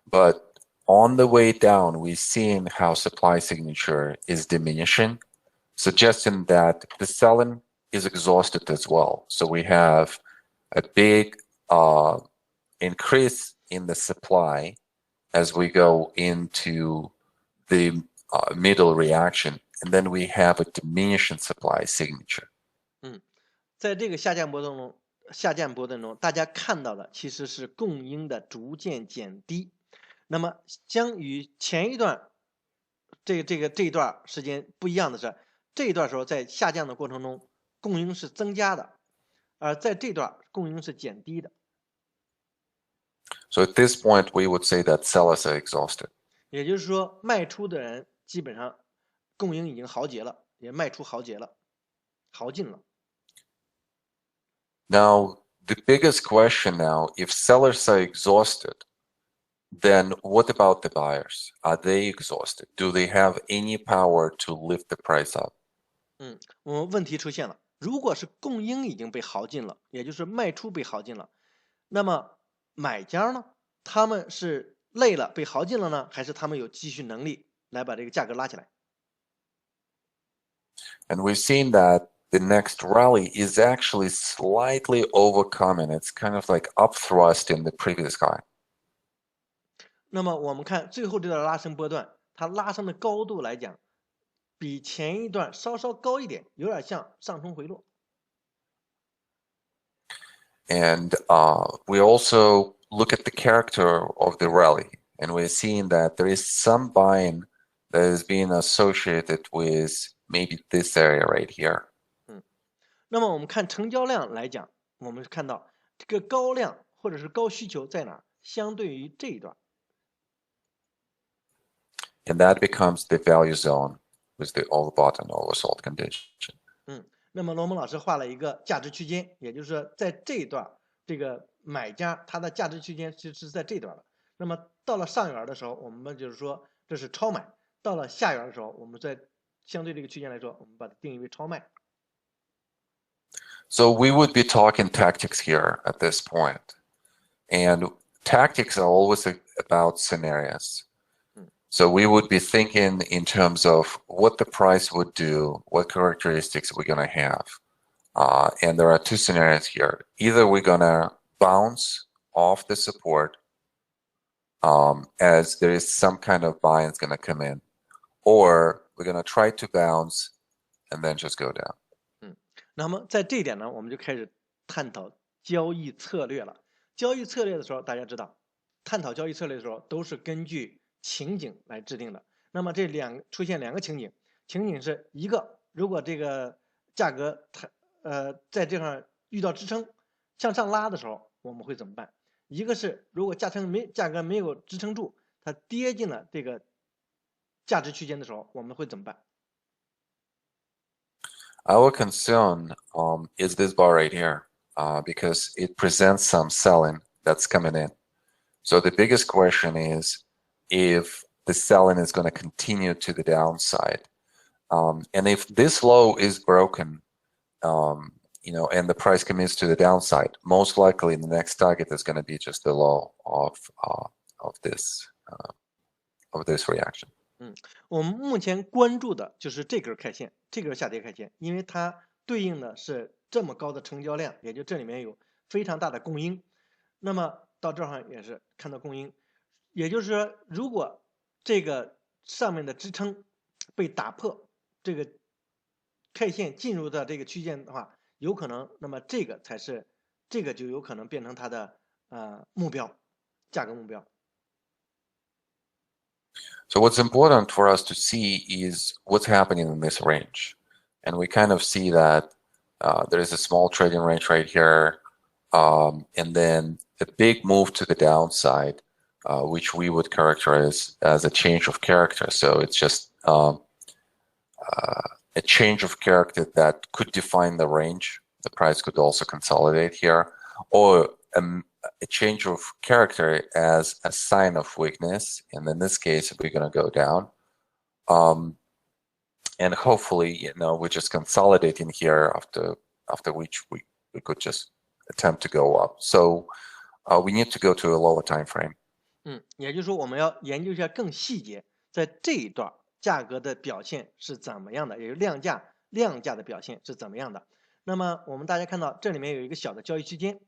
But on the way down, we've seen how supply signature is diminishing, suggesting that the selling is exhausted as well. So we have a big increase in the supply as we go into the middle reaction, and then we have a diminishing supply signature. 在这个下降波动中，大家看到的其实是供应的逐渐减低。那么将与前一段这一段时间不一样的是，这一段时候在下降的过程中，供应是增加的，而在这段供应是减低的。So at this point, we would say that sellers are exhausted. 也就是说，卖出的人基本上供应已经豪竭了，也卖出豪竭了，豪尽了。Now, the biggest question now, if sellers are exhausted, then what about the buyers? Are they exhausted? Do they have any power to lift the price up? 我们问题出现了，如果是供应已经被耗尽了，也就是卖出被耗尽了，那么买家呢？他们是累了被耗尽了呢，还是他们有继续能力来把这个价格拉起来？ And we've seen that the next rally is actually slightly overcoming. It's kind of like up thrust in the previous high. 那么我们看最后这段拉升波段，它拉升的高度来讲，比前一段稍稍高一点，有点像上冲回落。And we also look at the character of the rally, and we're seeing that there is some buying that is being associated with maybe this area right here. 那么我们看成交量来讲，我们看到这个高量或者是高需求在哪儿？相对于这一段。And that becomes the value zone with the overbought and oversold condition. 那么罗蒙老师画了一个价值区间，也就是说在这一段，这个买家他的价值区间是在这段的。那么到了上缘的时候，我们就是说这是超买；到了下缘的时候，我们在相对这个区间来说，我们把它定义为超卖。So we would be talking tactics here at this point. And tactics are always about scenarios. So we would be thinking in terms of what the price would do, what characteristics we're going to have. And there are two scenarios here. Either we're going to bounce off the support as there is some kind of buy that's going to come in, or we're going to try to bounce and then just go down. 那么在这一点呢，我们就开始探讨交易策略了。交易策略的时候，大家知道，探讨交易策略的时候都是根据情景来制定的。那么出现两个情景，情景是一个，如果这个价格在这块遇到支撑向上拉的时候，我们会怎么办？一个是如果价格没有支撑住，它跌进了这个价值区间的时候，我们会怎么办？ Our concern is this bar right here. because it presents some selling that's coming in. So the biggest question is if the selling is going to continue to the downside. And if this low is broken, and the price commits to the downside, most likely the next target is going to be just the low of this reaction. 我们目前关注的就是这根 K 线，这根下跌 K 线，因为它对应的是这么高的成交量，也就这里面有非常大的供应。那么到这儿也是看到供应，也就是说，如果这个上面的支撑被打破，这个 K 线进入到这个区间的话，有可能，那么这个就有可能变成它的目标，价格目标。So what's important for us to see is what's happening in this range. And we kind of see that there is a small trading range right here, and then a big move to the downside, which we would characterize as a change of character. So it's just a change of character that could define the range. The price could also consolidate here, or a change of character as a sign of weakness, and in this case we're going to go down, and hopefully we're just consolidating here, after which we could just attempt to go up. So we need to go to a lower time frame. 也就是说我们要研究一下更细节，在这一段价格的表现是怎么样的，也就是量价的表现是怎么样的。那么我们大家看到这里面有一个小的交易区间，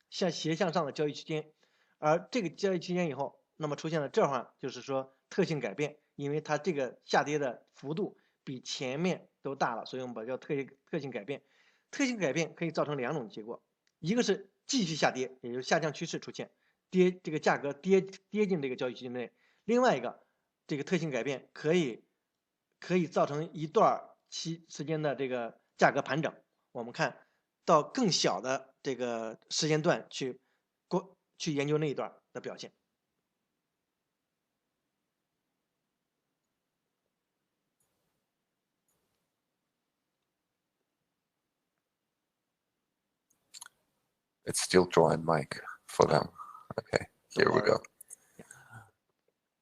斜向上的交易区间，而这个交易区间以后，那么出现了这儿就是说特性改变，因为它这个下跌的幅度比前面都大了，所以我们把它叫特性改变。特性改变可以造成两种结果，一个是继续下跌，也就是下降趋势出现，这个价格跌进这个交易区间内；另外一个，这个特性改变可以造成一段时间的这个价格盘整。我们看到更小的这个时间段去研究那一段的表现。It's still drawing mic for them. Okay, here we go.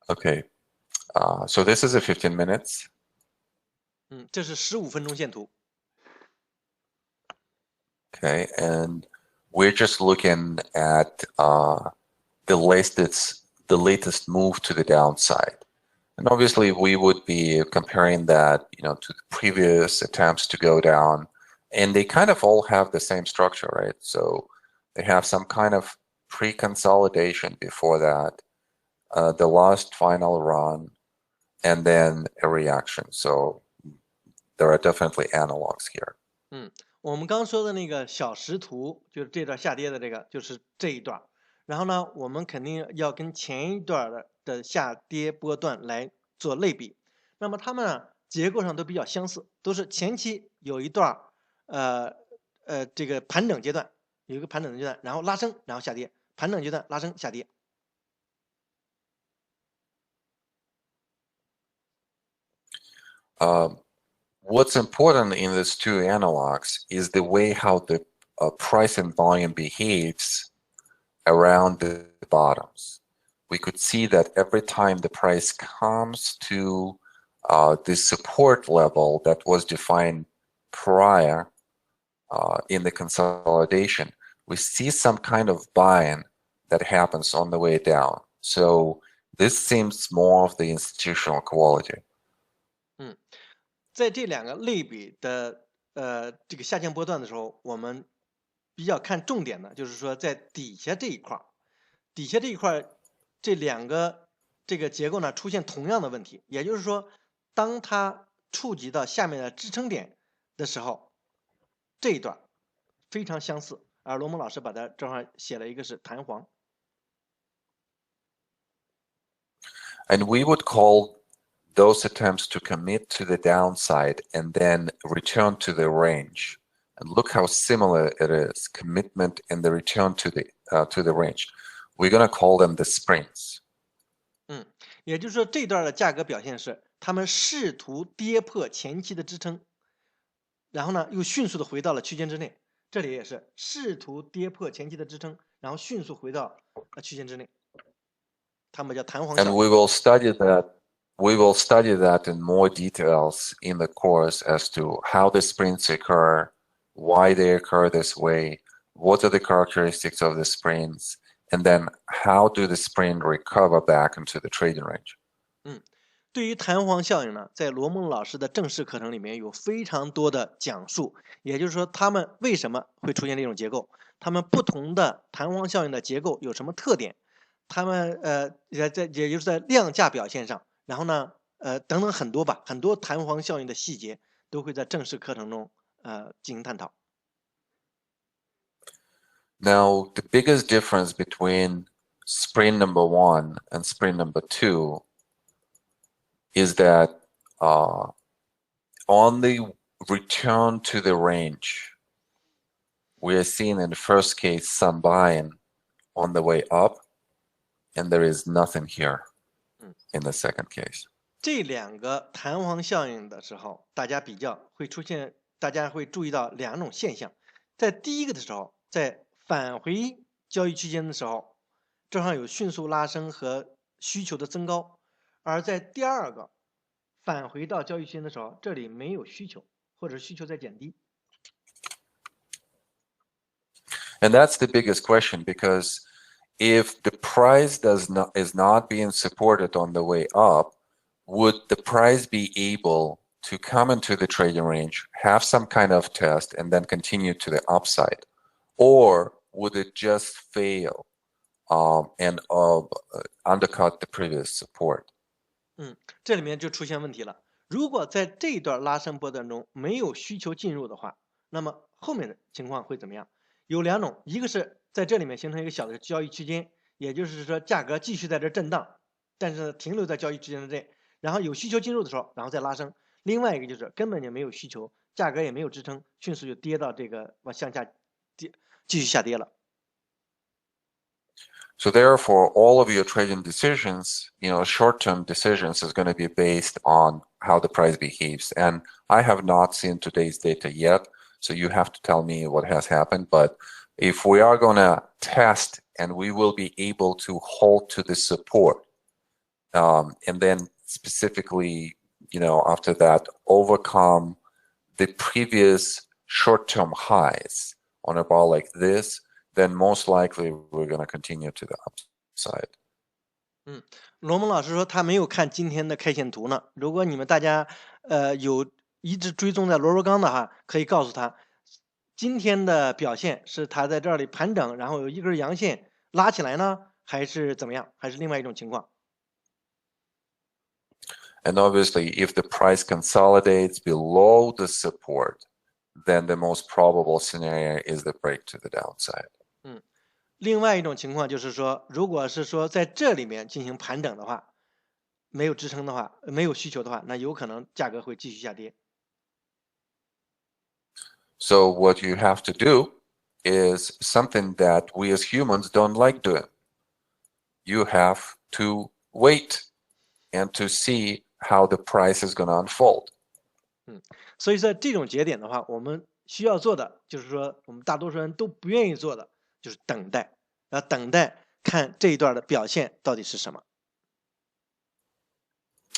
Okay, so this is a 15 minutes. 这是15分钟线图。Okay, and we're just looking at the latest move to the downside. And obviously we would be comparing that, to the previous attempts to go down, and they kind of all have the same structure, right? So they have some kind of pre-consolidation before that, the last final run, and then a reaction. So there are definitely analogs here. 我们刚说的那个小时图，就是这段下跌的这个，就是这一段。然后呢，我们肯定要跟前一段的下跌波段来做类比。那么它们呢，结构上都比较相似，都是前期有一段这个盘整阶段，有一个盘整阶段，然后拉升，然后下跌，盘整阶段拉升下跌。What's important in these two analogs is the way how the price and volume behaves around the bottoms. We could see that every time the price comes to the support level that was defined prior in the consolidation, we see some kind of buying that happens on the way down. So this seems more of the institutional quality. 在这两个类比的这个下降波段的时候，我们比较看重点的，就是说在底下这一块，这两个这个结构呢出现同样的问题，也就是说，当它触及到下面的支撑点的时候，这一段非常相似。而罗蒙老师把它正好写了一个是弹簧。And we would call those attempts to commit to the downside and then return to the range. And look how similar it is, commitment and the return to the range. We're going to call them the sprints. 也就是说这段的价格表现是他们试图跌破前期的支撑，然后呢又迅速的回到了区间之内。这里也是试图跌破前期的支撑，然后迅速回到区间之内，他们叫弹簧效 And 应。 we will study that. We will study that in more details in the course as to how the sprints occur, why they occur this way, what are the characteristics of the sprints, and then how do the sprint recover back into the trading range. 对于弹簧效应呢，在罗梦老师的正式课程里面有非常多的讲述，也就是说，他们为什么会出现这种结构，他们不同的弹簧效应的结构有什么特点，他们也就是在量价表现上，然后呢等等很多吧，很多弹簧效应的细节都会在正式课程中进行探讨。Now, the biggest difference between sprint number 1 and sprint number 2 is that on the return to the range, we are seeing in the first case some buying on the way up, and there is nothing here in the second case. 这两个弹簧效应的时候，大家比较会出现，大家会注意到两种现象。在第一个的时候，在返回交易区间的时候，正好有迅速拉升和需求的增高；而在第二个返回到交易区间的时候，这里没有需求，或者需求在减低。And that's the biggest question, because if the price is not being supported on the way up, would the price be able to come into the trading range, have some kind of test, and then continue to the upside? Or would it just fail and undercut the previous support? 这里面就出现问题了。如果在这一段拉升波段中没有需求进入的话，那么后面的情况会怎么样？有两种，一个是在这里面形成一个小的交易区间，也就是说价格继续在这震荡，但是停留在交易区间之内，然后有需求进入的时候，然后再拉升。另外一个就是根本就没有需求，价格也没有支撑，迅速就跌到这个往向下跌，继续下跌了。So therefore, all of your trading decisions, short-term decisions is going to be based on how the price behaves. And I have not seen today's data yet, so you have to tell me what has happened. But if we are going to test and we will be able to hold to the support, and then specifically, after that, overcome the previous short-term highs on a bar like this, then most likely we're going to continue to the upside. 罗蒙老师说他没有看今天的 K 线图呢。如果你们大家有一直追踪在螺纹钢的话，可以告诉他，今天的表现是他在这里盘整，然后有一根阳线拉起来呢，还是怎么样？还是另外一种情况？ And obviously, if the price consolidates below the support, then the most probable scenario is the break to the downside. 另外一种情况就是说，如果是说在这里面进行盘整的话，没有支撑的话，没有需求的话，那有可能价格会继续下跌。So what you have to do is something that we as humans don't like doing. You have to wait and to see how the price is going to unfold. 所以在这种节点的话，我们需要做的就是说，我们大多数人都不愿意做的，就是等待，等待看这一段的表现到底是什么。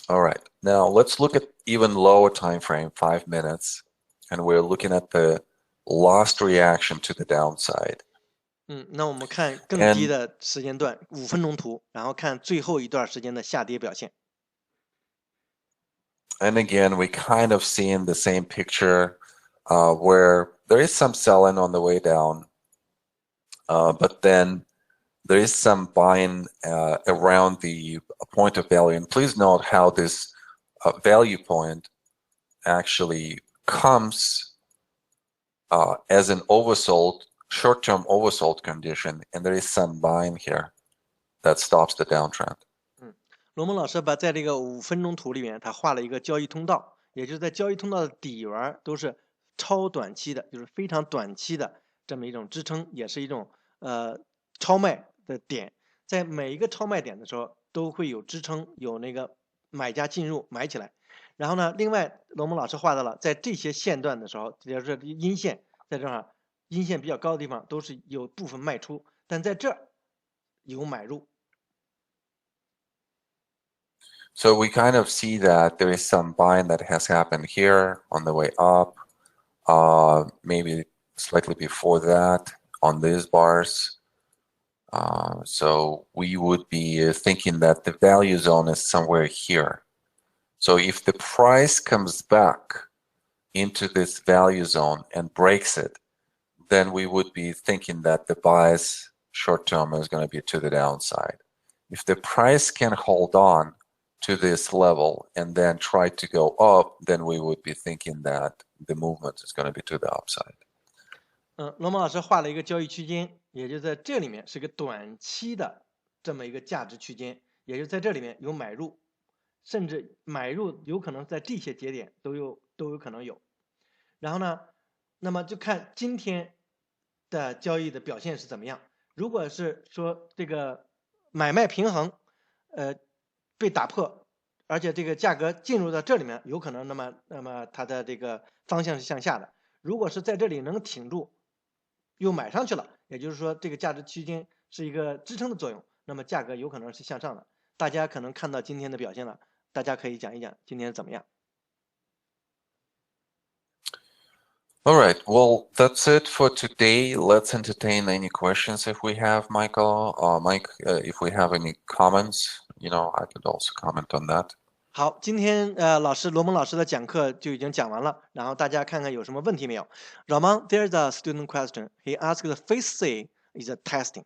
All right, now let's look at even lower time frame, 5 minutes, and we're looking at the last reaction to the downside. 那我们看更低的时间段，5分钟图，然后看最后一段时间的下跌表现。And again, we kind of seeing the same picture where there is some selling on the way down, but then there is some buying around the point of value. And please note how this value point actually comes as an oversold, short-term oversold condition, and there is some buying here that stops the downtrend. 罗蒙老师在这个5分钟图里面，他画了一个交易通道，也就是在交易通道的底缘都是超短期的，就是非常短期的这么一种支撑，也是一种超卖的点。在每一个超卖点的时候，都会有支撑，有那个买家进入买起来。然后呢，另外罗蒙老师画到了在这些线段的时候，也就是阴线在这儿阴线比较高的地方都是有部分卖出，但在这儿有买入。So we kind of see that there is some buying that has happened here on the way up, maybe slightly before that on these bars. So we would be thinking that the value zone is somewhere here. So if the price comes back into this value zone and breaks it, then we would be thinking that the bias short term is going to be to the downside. If the price can hold on to this level and then try to go up, then we would be thinking that the movement is going to be to the upside. 罗蒙老师画了一个交易区间，也就在这里面是个短期的这么一个价值区间，也就在这里面有买入，甚至买入有可能在这些节点都有可能有。然后呢，那么就看今天的交易的表现是怎么样。如果是说这个买卖平衡，被打破，而且这个价格进入到这里面，有可能那么它的这个方向是向下的。如果是在这里能挺住，又买上去了，也就是说这个价值区间是一个支撑的作用，那么价格有可能是向上的。大家可能看到今天的表现了，大家可以讲一讲今天怎么样。All right, well, that's it for today. Let's entertain any questions if we have, Michael. Mike, if we have any comments, I could also comment on that. 好，今天罗蒙老师的讲课就已经讲完了，然后大家看看有什么问题没有。Ramon, there's a student question. He asked the phase C is a testing.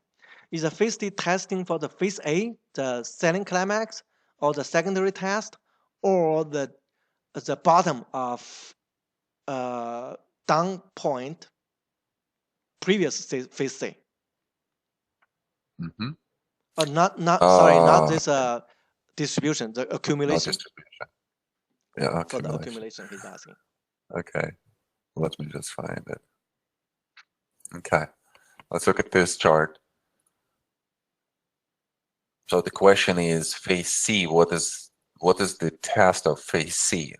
Is the phase C testing for the phase A, the selling climax, or the secondary test, or the bottom of down point previous phase C? Mm-hmm. Not this distribution, the No accumulation. distribution. Yeah, For the accumulation. accumulation, he's asking. Okay, let me just find it. Okay, let's look at this chart. So the question is phase C, what is the test of phase C,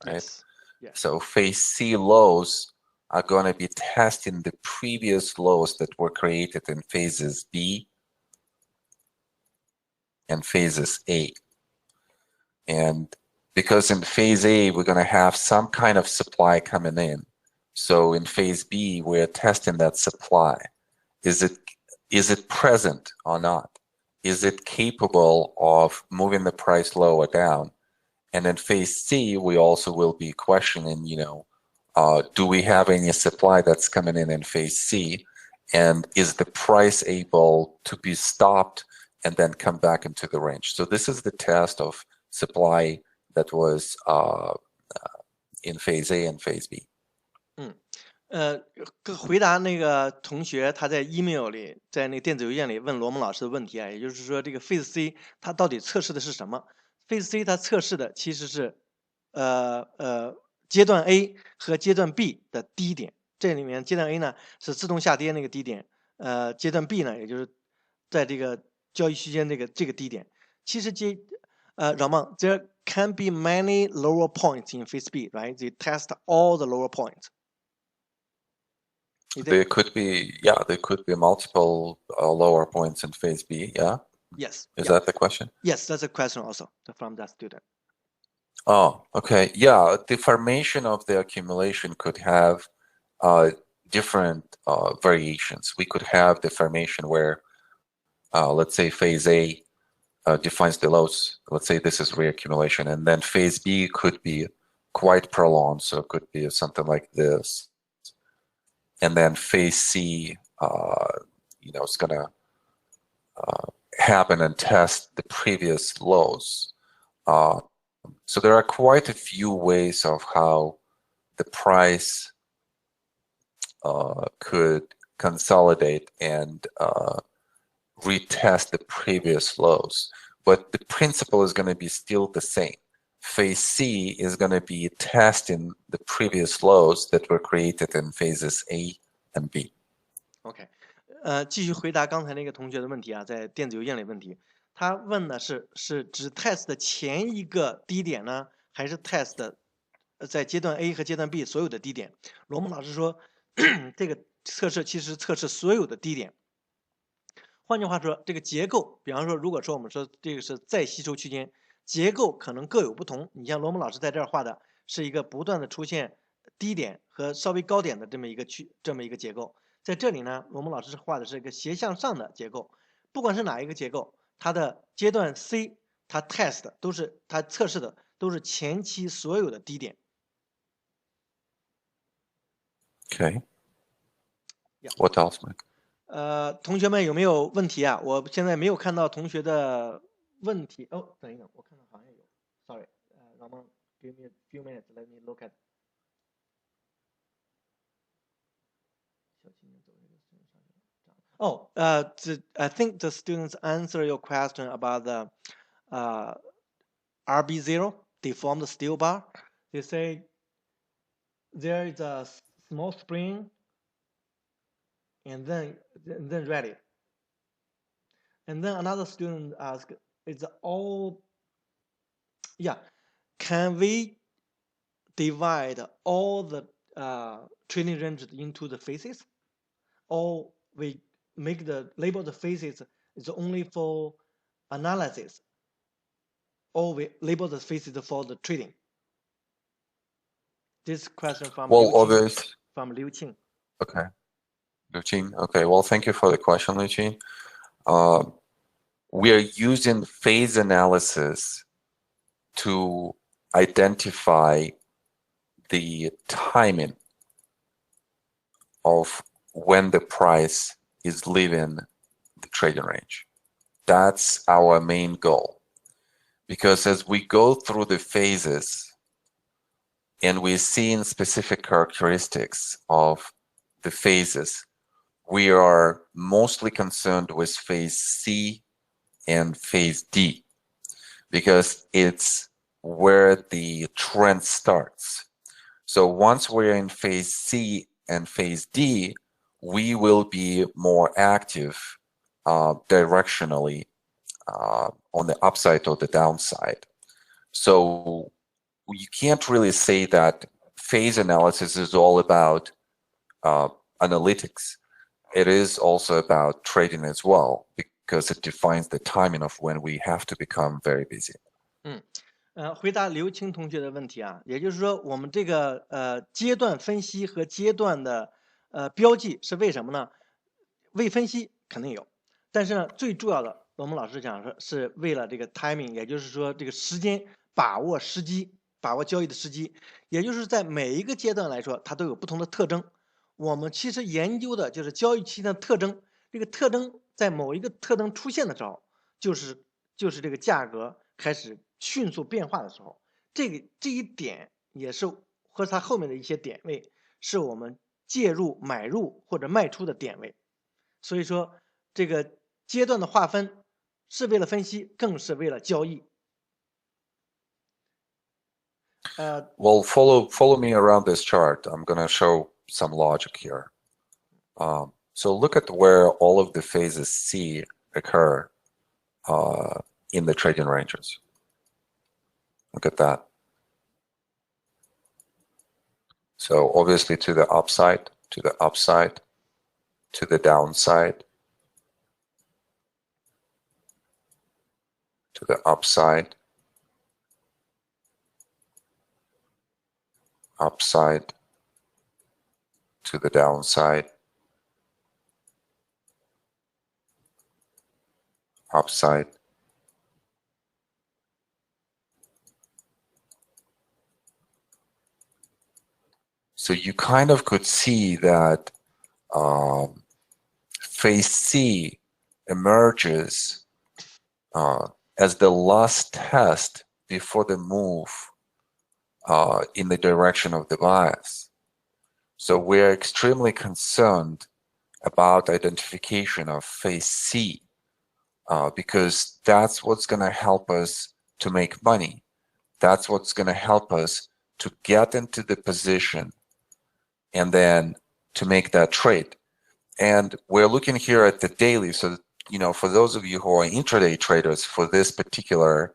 right? Yes. Yes. So phase C lows are going to be testing the previous lows that were created in phases B and phases A. And because in phase A, we're going to have some kind of supply coming in. So in phase B, we're testing that supply. Is it present or not? Is it capable of moving the price lower down? And in phase C, we also will be questioning, do we have any supply that's coming in phase C? And is the price able to be stopped and then come back into the range? So this is the test of supply that was in phase A and phase B. 回答那个同学他在 email 里，在那个电子邮件里问罗蒙老师的问题啊，也就是说这个 phase C 它到底测试的是什么 ？phase C 它测试的其实是阶段 A 和阶段 B 的低点，这里面阶段 A 呢是自动下跌那个低点，阶段 B 呢也就是在这个交易区间这个低点。其实Ramon, there can be many lower points in phase B, right? They test all the lower points. There could be multiple lower points in phase B, yeah? Yes. Is that the question? Yes, that's a question also from that student. Oh, okay. Yeah, the formation of the accumulation could have different variations. We could have the formation where, let's say, phase A defines the lows. Let's say this is reaccumulation, and then phase B could be quite prolonged, so it could be something like this. And then phase C, it's going to happen and test the previous lows. So there are quite a few ways of how the price could consolidate and retest the previous lows. But the principle is going to be still the same. Phase C is going to be testing the previous lows that were created in phases A and B. OK，继续回答刚才那个同学的问题啊，在电子邮件里问题，他问的是只 test 的前一个低点呢，还是 test 在阶段 A 和阶段 B 所有的低点？罗蒙老师说，这个测试其实测试所有的低点。换句话说，这个结构，比方说，如果说我们说这个是再吸收区间，结构可能各有不同。你像罗蒙老师在这儿画的是一个不断的出现低点和稍微高点的这么一个结构，在这里呢，罗蒙老师画的是一个斜向上的结构。不管是哪一个结构，它的阶段 C， 它 test 都是它测试的都是前期所有的低点。Okay. Yeah. What else, Mike? 同学们有没有问题啊？我现在没有看到同学的问题。哦，等一等，我看到好像有。Sorry，Ramon, give me a few minutes. Let me look at. Oh, I think the students answer your question about the RB0 deformed steel bar. They say there is a small spring and then ready. And then another student asked, "It's all, yeah, can we divide all the trading ranges into the phases, or we make the label the phases is only for analysis, or we label the phases for the trading?" This question from Well, Liu Qing. okay, Liu Qing. Okay, well, thank you for the question, Liu Qing. We are using phase analysis to identify the timing of when the price is leaving the trading range. That's our main goal. Because as we go through the phases and we're seeing specific characteristics of the phases, we are mostly concerned with phase C and phase D, because it's where the trend starts. So once we're in phase C and phase D, we will be more active directionally on the upside or the downside. So you can't really say that phase analysis is all about analytics. It is also about trading as well, because it defines the timing of when we have to become very busy. 回答刘青同学的问题啊，也就是说，我们这个阶段分析和阶段的标记是为什么呢？为分析肯定有，但是呢，最重要的，我们老师讲是为了这个 timing， 也就是说这个时间把握时机，把握交易的时机，也就是在每一个阶段来说，它都有不同的特征。我们其实研究的就是交易期的特征，这个特征在某一个特征出现的时候，就是这个价格开始迅速变化的时候，这一点也是和它后面的一些点位，是我们介入、买入或者卖出的点位。所以说，这个阶段的划分是为了分析，更是为了交易。Well, follow me around this chart. I'm going to show some logic here. So look at where all of the phases C occur in the trading ranges. Look at that. So obviously to the upside, to the upside, to the downside, to the upside, upside, to the downside, upside, so you kind of could see that phase C emerges as the last test before the move in the direction of the bias. So we're extremely concerned about identification of phase C because that's what's going to help us to make money. That's what's going to help us to get into the position and then to make that trade. And we're looking here at the daily. So, you know, for those of you who are intraday traders for this particular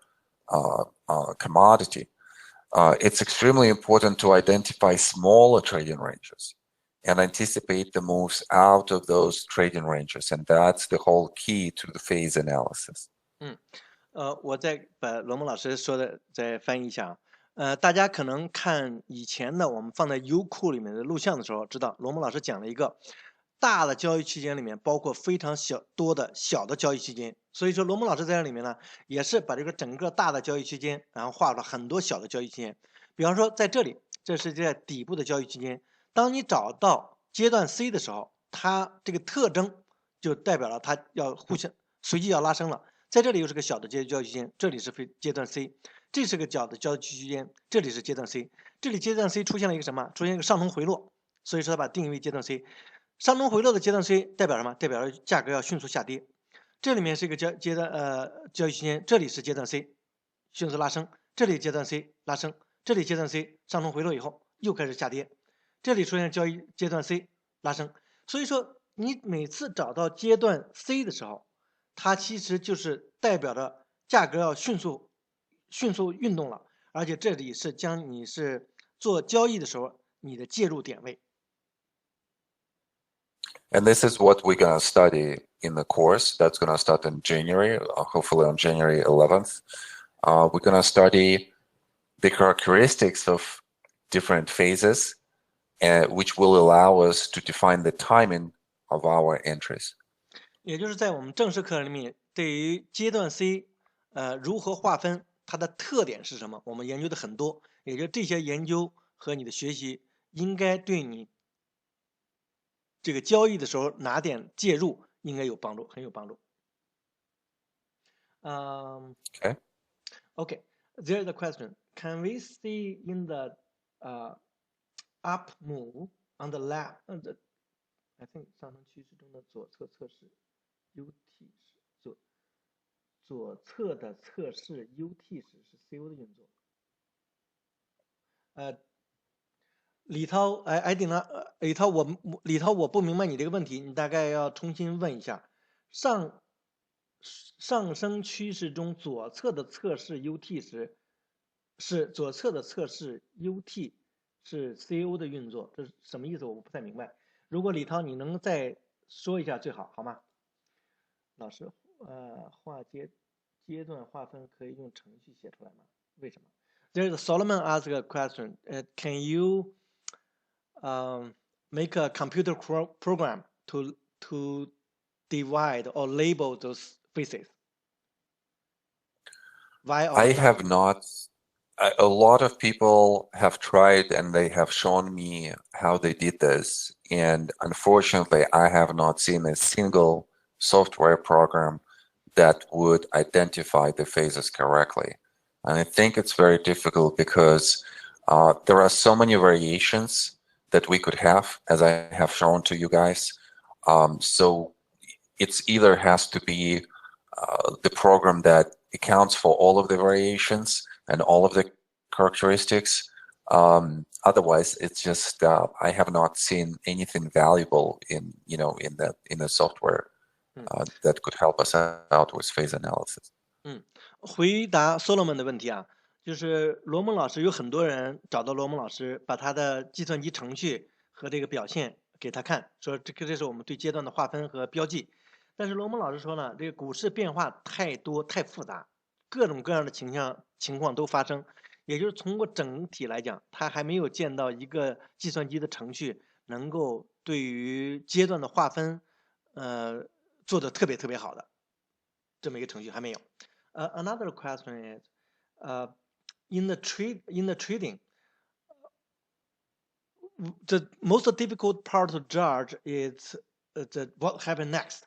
commodity, it's extremely important to identify smaller trading ranges. and anticipate the moves out of those trading ranges. And that's the whole key to the phase analysis. 我再把罗蒙老师说的再翻译一下大家可能看以前的我们放在优酷里面的录像的时候，知道罗蒙老师讲了一个大的交易区间里面包括非常多的小的交易区间，所以说罗蒙老师在这里面呢，也是把这个整个大的交易区间，然后画了很多小的交易区间。比方说在这里，这是在底部的交易区间，当你找到阶段 C 的时候，它这个特征就代表了它要互相随即要拉升了。在这里又是个小的交易区间，这里是阶段 C， 这是个小的交易区间，这里是阶段 C， 这里阶段 C 出现了一个什么？出现一个上冲回落，所以说它把定义为阶段 C。上冲回落的阶段 C 代表什么？代表了价格要迅速下跌。这里面是一个交易区间，这里是阶段 C， 迅速拉升，这里阶段 C 拉升，这里阶段 C 上冲回落以后又开始下跌，这里出现阶段 C 拉升。所以说你每次找到阶段 C 的时候，它其实就是代表着价格要迅速运动了，而且这里是将你是做交易的时候你的介入点位。And this is what we're going to study in the course that's going to start in January, hopefully on January 11th. We're going to study the characteristics of different phases, which will allow us to define the timing of our entries. 也就是在我们正式课里面，对于阶段 C，如何划分，它的特点是什么，我们研究的很多。也就这些研究和你的学习，应该对你这个交易的时候哪点介入，应该有帮助，很有帮助。Okay. Okay. There's a question. Can we see in the up move on the left? I think 上升趋势中的左侧测试 UT 是左侧的测试 UT 时是 CO 的运作。李涛，艾迪娜，李涛，我不明白你这个问题，你大概要重新问一下。上升趋势中左侧的测试 UT 时，是左侧的测试 UT 是 CO 的运作，这是什么意思？我不太明白。如果李涛你能再说一下最好，好吗？老师，划阶段划分可以用程序写出来吗？为什么？There's Solomon asked a question. Can you make a computer program to divide or label those phases? I have not. A lot of people have tried and they have shown me how they did this. And unfortunately, I have not seen a single software program that would identify the phases correctly. And I think it's very difficult because there are so many variations that we could have, as I have shown to you guys. So it's either has to be the program that accounts for all of the variations and all of the characteristics. Otherwise, it's just I have not seen anything valuable in the software that could help us out with phase analysis. 回答 Solomon 的问题啊，就是罗蒙老师有很多人找到罗蒙老师，把他的计算机程序和这个表现给他看，说这是我们对阶段的划分和标记。但是罗蒙老师说呢，这个股市变化太多太复杂，各种各样的情况都发生，也就是从过整体来讲，他还没有见到一个计算机的程序能够对于阶段的划分，做的特别好的这么一个程序还没有。Another question is, in the trading, the most difficult part to judge is what happened next.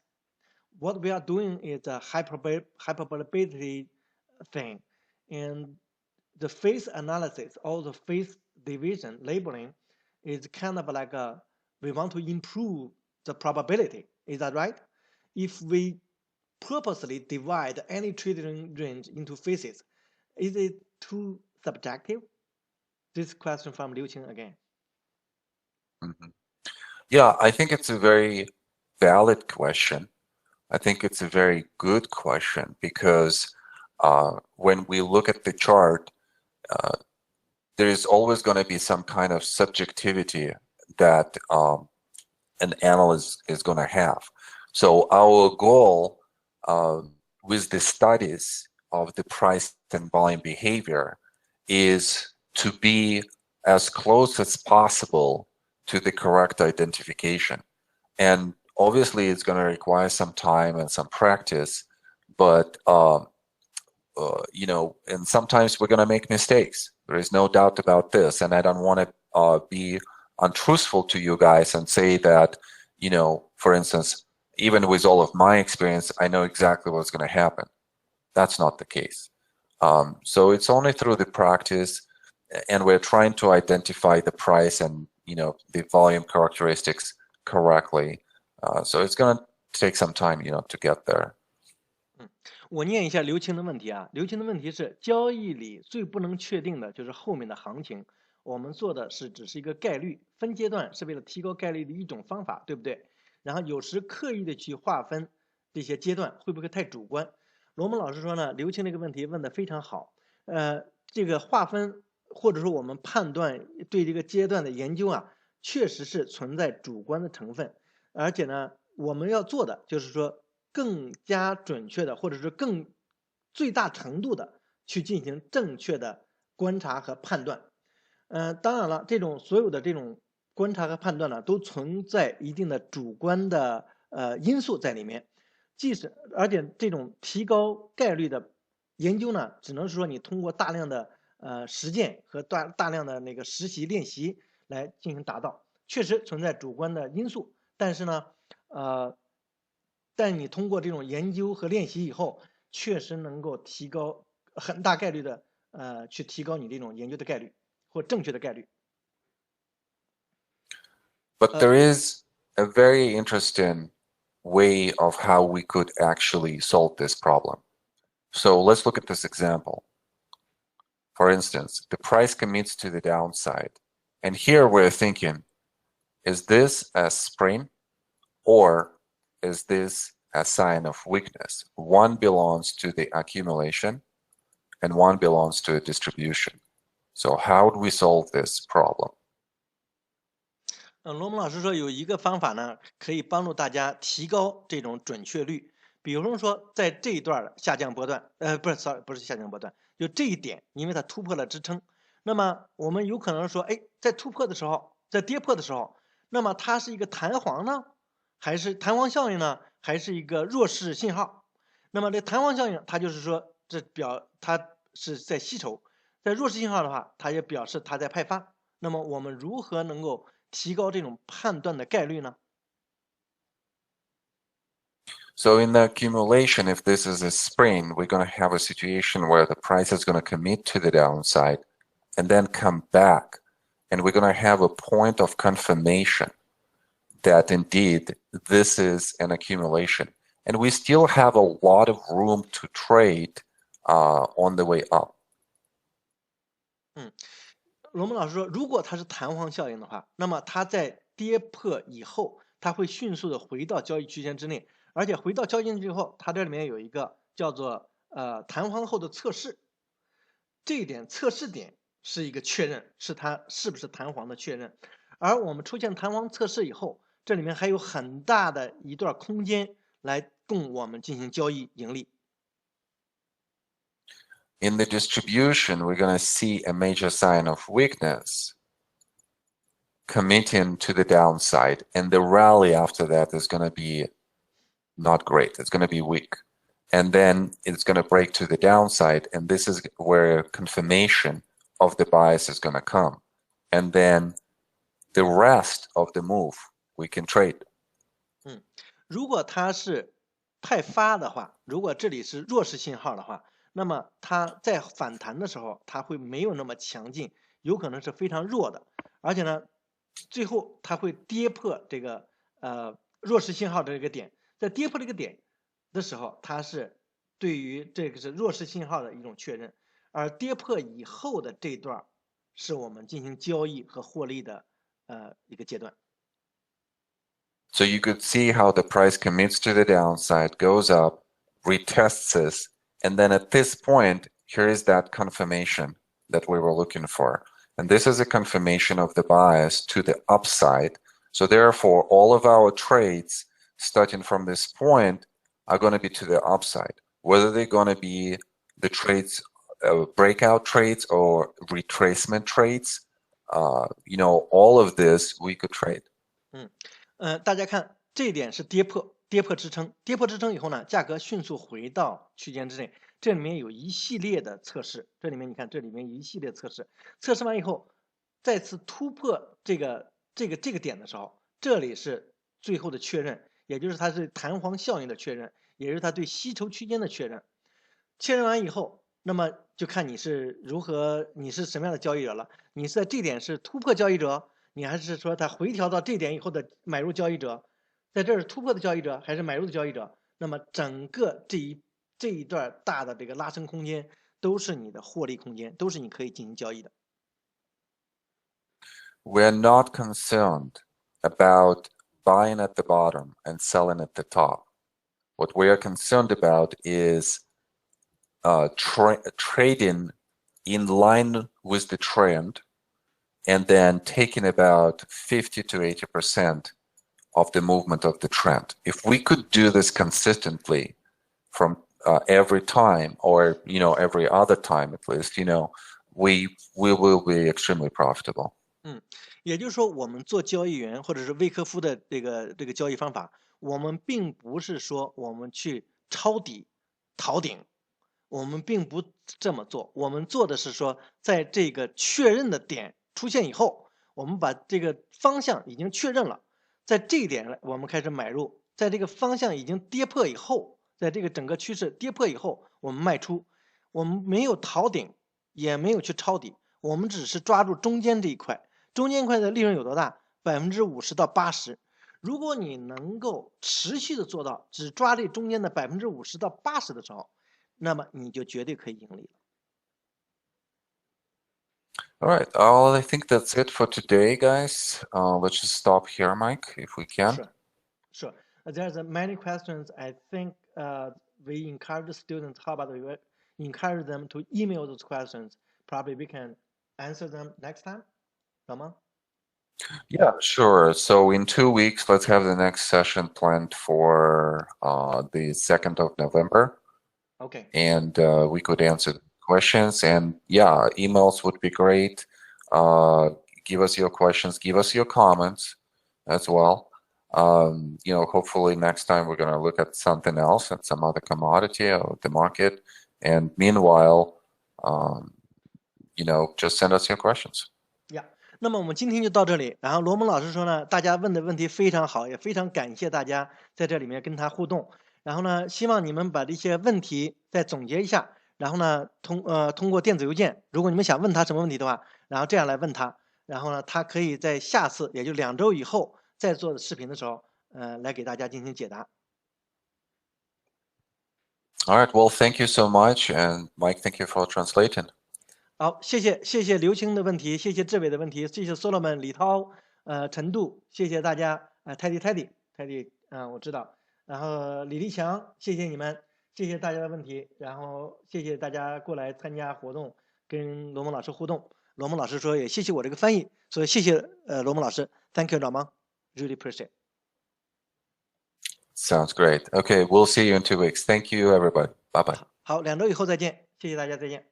What we are doing is a hyperbolability thing, and the phase analysis or the phase division labeling is kind of like we want to improve the probability. Is that right? If we purposely divide any trading range into phases, is it too subjective? This question from Liu Qing again. Yeah, I think it's a very valid question. I think it's a very good question because when we look at the chart, there is always going to be some kind of subjectivity that an analyst is going to have. So our goal with the studies of the price and volume behavior is to be as close as possible to the correct identification. And obviously, it's going to require some time and some practice, but you know, and sometimes we're going to make mistakes. There is no doubt about this, and I don't want to be untruthful to you guys and say that, you know, for instance, even with all of my experience, I know exactly what's going to happen. That's not the case. So it's only through the practice, and we're trying to identify the price and, you know, the volume characteristics correctly. So it's going to take some time, you know, to get there. 我念一下刘青的问题啊，刘青的问题是交易里最不能确定的就是后面的行情，我们做的只是一个概率，分阶段是为了提高概率的一种方法，对不对？然后有时刻意的去划分这些阶段，会不会太主观？罗蒙老师说呢，刘青这个问题问得非常好，这个划分或者说我们判断对这个阶段的研究啊，确实是存在主观的成分，而且呢，我们要做的就是说更加准确的，或者是最大程度的去进行正确的观察和判断。当然了，所有的这种观察和判断呢，都存在一定的主观的因素在里面。而且这种提高概率的研究呢，只能是说你通过大量的实践和大量的那个实习练习来进行达到。确实存在主观的因素，但是呢，但你通过这种研究和练习以后，确实能够提高很大概率的去提高你这种研究的概率或正确的概率。But there is a very interesting way of how we could actually solve this problem. So let's look at this example. For instance, the price commits to the downside. And here we're thinking, is this a spring or is this a sign of weakness? One belongs to the accumulation and one belongs to a distribution. So how do we solve this problem? 罗蒙老师说有一个方法呢，可以帮助大家提高这种准确率。比如说，在这一段下降波段，不是下降波段，就这一点，因为它突破了支撑，那么我们有可能说，哎，在突破的时候，在跌破的时候，那么它是一个弹簧呢，还是弹簧效应呢，还是一个弱势信号？那么这弹簧效应，它就是说，它是在吸筹；在弱势信号的话，它也表示它在派发。那么我们如何能够提高这种判断的概率呢？ So in the accumulation, if this is a spring, we're going to have a situation where the price is going to commit to the downside and then come back. And we're going to have a point of confirmation that indeed this is an accumulation. And we still have a lot of room to trade on the way up. 罗蒙老师说，如果它是弹簧效应的话，那么它在跌破以后，它会迅速的回到交易区间之内，而且回到交易区间之后，它这里面有一个叫做弹簧后的测试，这一点测试点是一个确认，是它是不是弹簧的确认。而我们出现弹簧测试以后，这里面还有很大的一段空间来供我们进行交易盈利。In the distribution, we're going to see a major sign of weakness committing to the downside, and the rally after that is going to be not great. It's going to be weak. And then it's going to break to the downside, and this is where confirmation of the bias is going to come. And then the rest of the move we can trade. 如果它是派发的话，如果这里是弱势信号的话，那么它在反弹的时候，它会没有那么强劲，有可能是非常弱的，而且呢，最后它会跌破这个弱势信号的这个点，在跌破这个点的时候，它是对于这个是弱势信号的一种确认，而跌破以后的这段是我们进行交易和获利的一个阶段。So you could see how the price commits to the downside, goes up, retests this, and then at this point, here is that confirmation that we were looking for. And this is a confirmation of the bias to the upside. So therefore, all of our trades starting from this point are going to be to the upside. Whether they're going to be the trades, breakout trades or retracement trades, all of this we could trade. 大家看这一点是跌破支撑，跌破支撑以后呢，价格迅速回到区间之内。这里面有一系列的测试，这里面你看，这里面一系列测试，测试完以后，再次突破这个点的时候，这里是最后的确认，也就是它是弹簧效应的确认，也是它对吸筹区间的确认。确认完以后，那么就看你是你是什么样的交易者了。你是在这点是突破交易者，你还是说它回调到这点以后的买入交易者，在这儿突破的交易者还是买入的交易者？那么整个这一段大的这个拉升空间都是你的获利空间，都是你可以进行交易的。We're not concerned about buying at the bottom and selling at the top. What we are concerned about is trading in line with the trend and then taking about 50 to 80% of the movement of the trend. If we could do this consistently from every time or every other time at least, we will be extremely profitable. 也就是说，我们做交易员或者是威科夫的这个交易方法，我们并不是说我们去抄底、逃顶，我们并不这么做。我们做的是说，在这个确认的点出现以后，我们把这个方向已经确认了，在这一点我们开始买入，在这个方向已经跌破以后，在这个整个趋势跌破以后，我们卖出。我们没有逃顶，也没有去抄底，我们只是抓住中间这一块。中间块的利润有多大？50%到80%。如果你能够持续的做到只抓这中间的50%到80%的时候，那么你就绝对可以盈利了。All right. I think that's it for today, guys. Let's just stop here, Mike, if we can. Sure. There's many questions. I think we encourage the students. How about we encourage them to email those questions? Probably we can answer them next time. 好吗？ Yeah, sure. So in 2 weeks, let's have the next session planned for the 2nd of November. Okay. And we could answer questions. And yeah, emails would be great. Give us your questions, give us your comments as well. Hopefully next time we're going to look at something else, at some other commodity or the market. And meanwhile, just send us your questions. 那么我们今天就到这里。然后罗蒙老师说呢，大家问的问题非常好，也非常感谢大家在这里面跟他互动。然后呢，希望你们把这些问题再总结一下，然后呢，通过电子邮件，如果你们想问他什么问题的话，然后这样来问他，然后呢，他可以在下次，也就2周以后再做的视频的时候，来给大家进行解答。All right. Well, thank you so much, and Mike, thank you for translating. 好，谢谢刘青的问题，谢谢志伟的问题，谢谢 Solomon、李涛、陈度，谢谢大家，Teddy，我知道，然后李立强，谢谢你们，谢谢大家的问题，然后谢谢大家过来参加活动，跟罗蒙老师互动。罗蒙老师说也谢谢我这个翻译，所以谢谢罗蒙老师 ，Thank you，老蒙 ，Really appreciate。Sounds great. Okay, we'll see you in 2 weeks. Thank you, everybody. Bye bye. 好，2周以后再见，谢谢大家，再见。